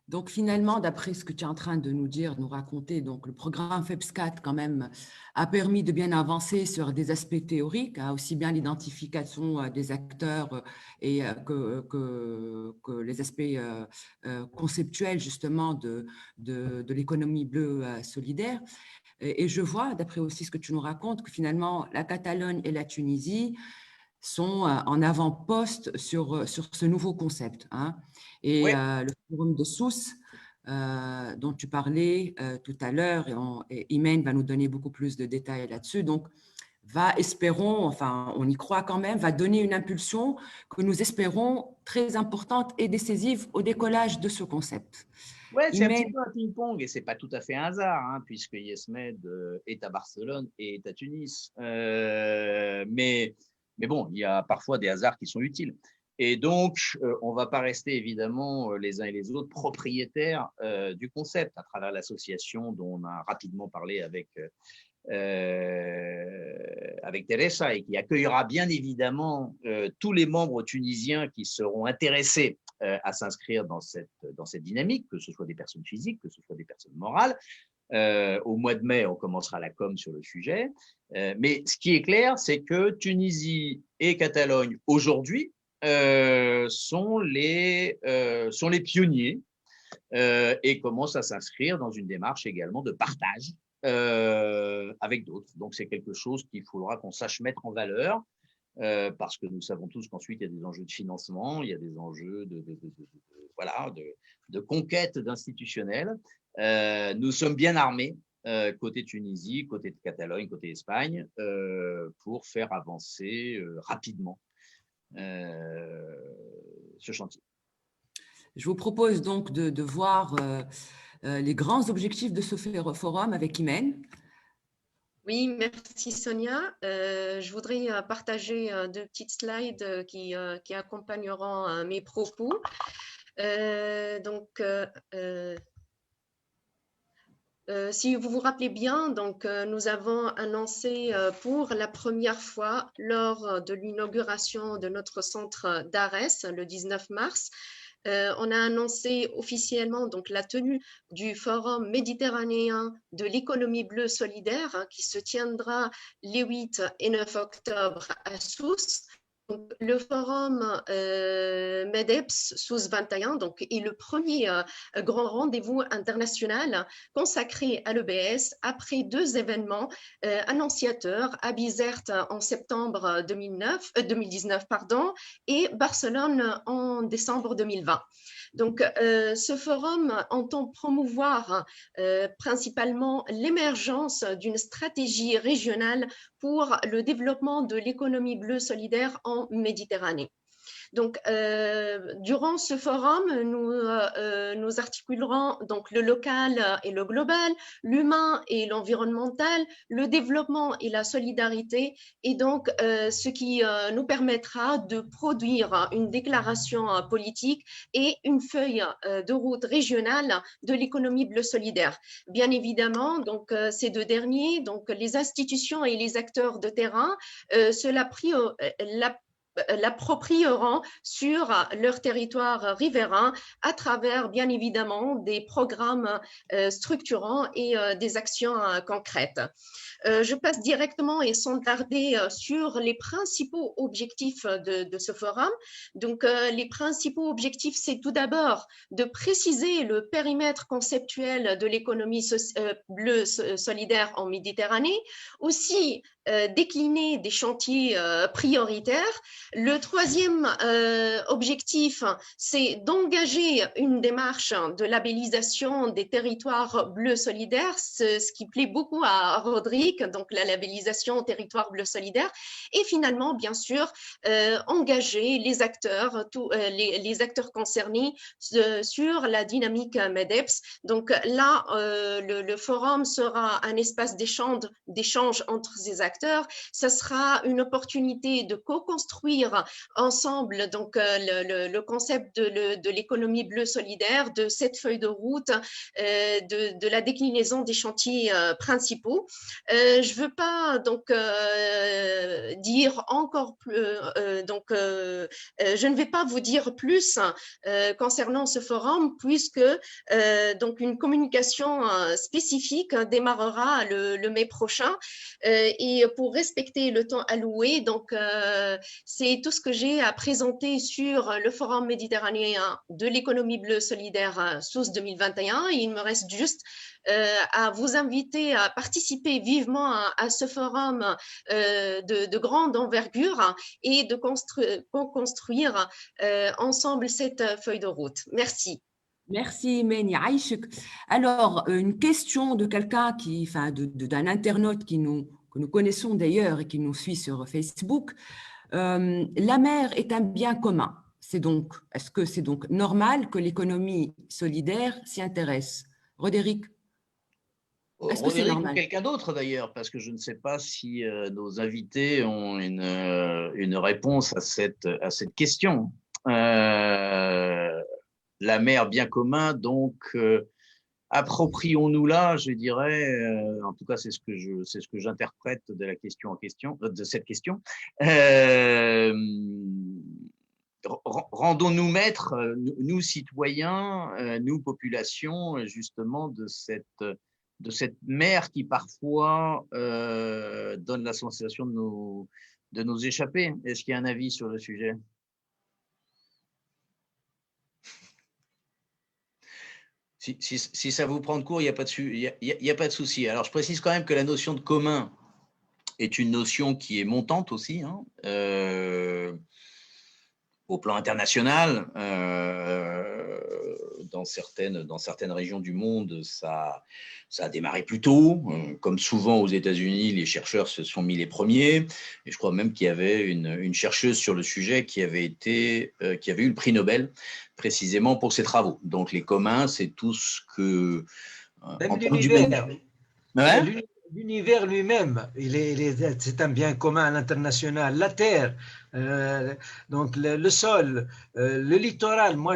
[SPEAKER 1] Donc, finalement, d'après ce que tu es en train de nous dire, de nous raconter, donc, le programme FEPS4, quand même, a permis de bien avancer sur des aspects théoriques, hein, aussi bien l'identification des acteurs et que les aspects conceptuels, justement, de l'économie bleue solidaire. Et je vois, d'après aussi ce que tu nous racontes, que finalement, la Catalogne et la Tunisie sont en avant-poste sur ce nouveau concept, hein. Et
[SPEAKER 2] ouais.
[SPEAKER 1] Le forum de Sousse, dont tu parlais tout à l'heure, et Imen va nous donner beaucoup plus de détails là-dessus, donc espérons, enfin on y croit quand même, va donner une impulsion que nous espérons très importante et décisive au décollage de ce concept.
[SPEAKER 2] Ouais, c'est un petit peu un ping-pong et ce n'est pas tout à fait un hasard, hein, puisque YesMed est à Barcelone et est à Tunis. Mais bon, il y a parfois des hasards qui sont utiles. Et donc, on ne va pas rester évidemment les uns et les autres propriétaires du concept à travers l'association dont on a rapidement parlé avec Teresa et qui accueillera bien évidemment tous les membres tunisiens qui seront intéressés à s'inscrire dans cette dynamique, que ce soit des personnes physiques, que ce soit des personnes morales. Au mois de mai, on commencera la com sur le sujet. Mais ce qui est clair, c'est que Tunisie et Catalogne, aujourd'hui, sont les pionniers et commencent à s'inscrire dans une démarche également de partage avec d'autres. Donc, c'est quelque chose qu'il faudra qu'on sache mettre en valeur. Parce que nous savons tous qu'ensuite, il y a des enjeux de financement, il y a des enjeux de conquête d'institutionnels. Nous sommes bien armés, côté Tunisie, côté de Catalogne, côté Espagne, pour faire avancer rapidement ce chantier.
[SPEAKER 1] Je vous propose donc de voir les grands objectifs de ce forum avec Imen.
[SPEAKER 4] Oui, merci Sonia. Je voudrais partager deux petites slides qui accompagneront mes propos. Si vous vous rappelez bien, donc, nous avons annoncé pour la première fois lors de l'inauguration de notre centre d'Arès le 19 mars, on a annoncé officiellement donc, la tenue du Forum méditerranéen de l'économie bleue solidaire hein, qui se tiendra les 8 et 9 octobre à Sousse. Donc, le forum MEDEPS Sousse 21 donc, est le premier grand rendez-vous international consacré à l'EBS après deux événements annonciateurs à Bizerte en septembre 2019 et Barcelone en décembre 2020. Donc, ce forum entend promouvoir principalement l'émergence d'une stratégie régionale pour le développement de l'économie bleue solidaire en Méditerranée. Donc, durant ce forum, nous articulerons donc le local et le global, l'humain et l'environnemental, le développement et la solidarité, et donc ce qui nous permettra de produire une déclaration politique et une feuille de route régionale de l'économie bleue solidaire. Bien évidemment, donc ces deux derniers, donc les institutions et les acteurs de terrain, l'approprieront sur leur territoire riverain à travers, bien évidemment, des programmes structurants et des actions concrètes. Je passe directement et sans tarder sur les principaux objectifs de ce forum. Donc, les principaux objectifs, c'est tout d'abord de préciser le périmètre conceptuel de l'économie bleue solidaire en Méditerranée, aussi décliner des chantiers prioritaires. Le troisième objectif, c'est d'engager une démarche de labellisation des territoires bleus solidaires, ce qui plaît beaucoup à Rodrigue, donc la labellisation territoire bleu solidaire, et finalement, bien sûr, engager les acteurs, les acteurs concernés sur la dynamique MEDEPS. Donc là, le forum sera un espace d'échange entre ces acteurs. Ça sera une opportunité de co-construire ensemble donc, le concept de l'économie bleue solidaire, de cette feuille de route, de la déclinaison des chantiers principaux. Je ne veux pas donc dire encore plus, je ne vais pas vous dire plus concernant ce forum puisque donc une communication spécifique démarrera le mai prochain et pour respecter le temps alloué, donc c'est tout ce que j'ai à présenter sur le forum méditerranéen de l'économie bleue solidaire SOUS 2021. Et il me reste juste à vous inviter à participer vivement à ce forum de grande envergure et de construire ensemble cette feuille de route. Merci.
[SPEAKER 1] Merci, Meni Aïchik. Alors, une question de quelqu'un d'un internaute que nous connaissons d'ailleurs et qui nous suit sur Facebook. La mer est un bien commun. Est-ce que c'est donc normal que l'économie solidaire s'y intéresse? Roderick?
[SPEAKER 2] Roderick ou quelqu'un d'autre d'ailleurs, parce que je ne sais pas si nos invités ont une réponse à cette question. La mer bien commun, donc approprions-nous-la, je dirais, en tout cas c'est ce que j'interprète de la question en question, de cette question. Rendons-nous maîtres, nous citoyens, nous populations, justement de cette mer qui parfois donne la sensation de nous échapper. Est-ce qu'il y a un avis sur le sujet ? Si ça vous prend de court, il n'y a pas de souci. Alors, je précise quand même que la notion de commun est une notion qui est montante aussi, hein, au plan international. Dans certaines régions du monde, ça a démarré plus tôt. Comme souvent aux États-Unis, les chercheurs se sont mis les premiers. Et je crois même qu'il y avait une chercheuse sur le sujet qui avait eu le prix Nobel précisément pour ses travaux. Donc les communs, c'est tout ce que…
[SPEAKER 5] L'univers lui-même, c'est un bien commun à l'international. La terre, donc le sol, le littoral. Moi,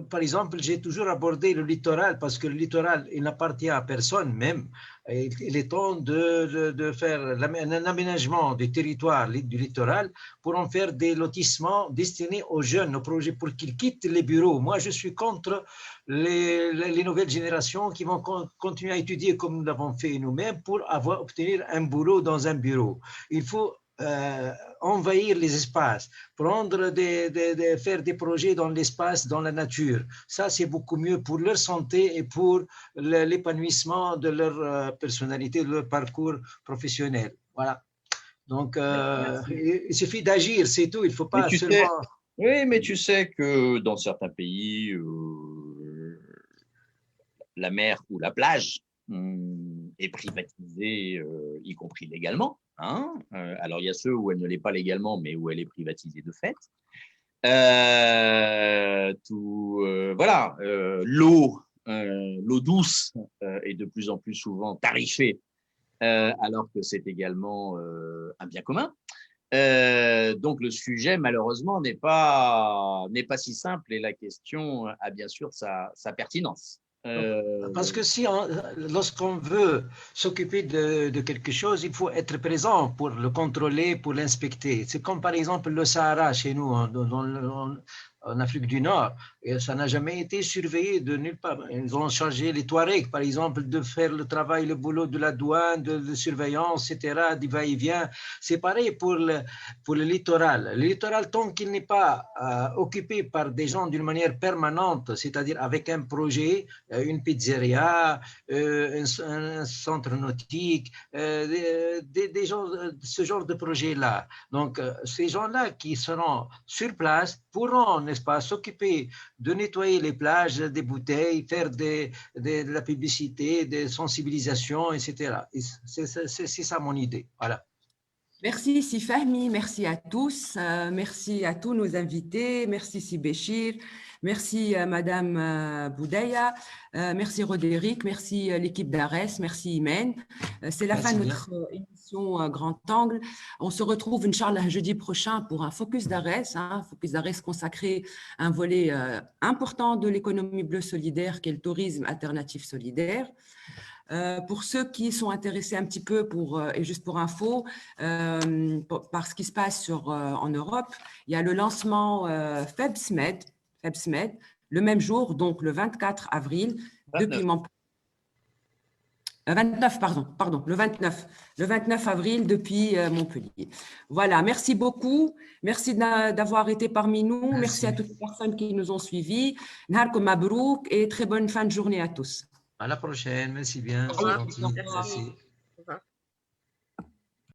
[SPEAKER 5] par exemple, j'ai toujours abordé le littoral parce que le littoral, il n'appartient à personne même. Il est temps de faire un aménagement du territoire du littoral pour en faire des lotissements destinés aux jeunes, aux projets, pour qu'ils quittent les bureaux. Moi, je suis contre les nouvelles générations qui vont continuer à étudier comme nous l'avons fait nous-mêmes pour obtenir un boulot dans un bureau. Il faut envahir les espaces, faire des projets dans l'espace, dans la nature. Ça, c'est beaucoup mieux pour leur santé et pour l'épanouissement de leur personnalité, de leur parcours professionnel. Voilà. Donc, il suffit d'agir, c'est tout. Il ne faut pas seulement…
[SPEAKER 2] Oui, mais tu sais que dans certains pays, la mer ou la plage est privatisée, y compris légalement. Hein, alors, il y a ceux où elle ne l'est pas légalement, mais où elle est privatisée de fait. Voilà, l'eau douce est de plus en plus souvent tarifée, alors que c'est également un bien commun. Donc, le sujet, malheureusement, n'est pas si simple et la question a bien sûr sa pertinence.
[SPEAKER 5] Parce que si lorsqu'on veut s'occuper de quelque chose, il faut être présent pour le contrôler, pour l'inspecter. C'est comme par exemple le Sahara chez nous, en Afrique du Nord, et ça n'a jamais été surveillé de nulle part. Ils ont chargé les Touaregs, par exemple, de faire le travail, le boulot de la douane, de surveillance, etc., du va-et-vient. C'est pareil pour le littoral. Le littoral, tant qu'il n'est pas occupé par des gens d'une manière permanente, c'est-à-dire avec un projet, une pizzeria, un centre nautique, des gens, ce genre de projet-là. Donc, ces gens-là qui seront sur place pourront, n'est-ce pas, s'occuper de nettoyer les plages, des bouteilles, faire de la publicité, des sensibilisations, etc. C'est ça mon idée. Voilà.
[SPEAKER 1] Merci Si Fahmi, merci à tous, merci à tous nos invités, merci Si Béchir, merci Madame Boudaya, merci Roderick, merci l'équipe d'Ares, merci Imen. C'est la fin de notre émission Grand Angle. On se retrouve, Inch'Allah, jeudi prochain pour un Focus d'Ares, Focus d'Ares consacré à un volet important de l'économie bleue solidaire qui est le tourisme alternatif solidaire. Pour ceux qui sont intéressés un petit peu, et juste pour info, par ce qui se passe en Europe, il y a le lancement FEBSMED, le même jour, donc le 24 avril, depuis Montpellier. 29, pardon, le 29 avril depuis Montpellier. Voilà, merci beaucoup. Merci d'avoir été parmi nous. Merci à toutes les personnes qui nous ont suivis. Nharkom Mabrouk et très bonne fin de journée à tous.
[SPEAKER 5] À la prochaine, merci bien. C'est gentil. Merci.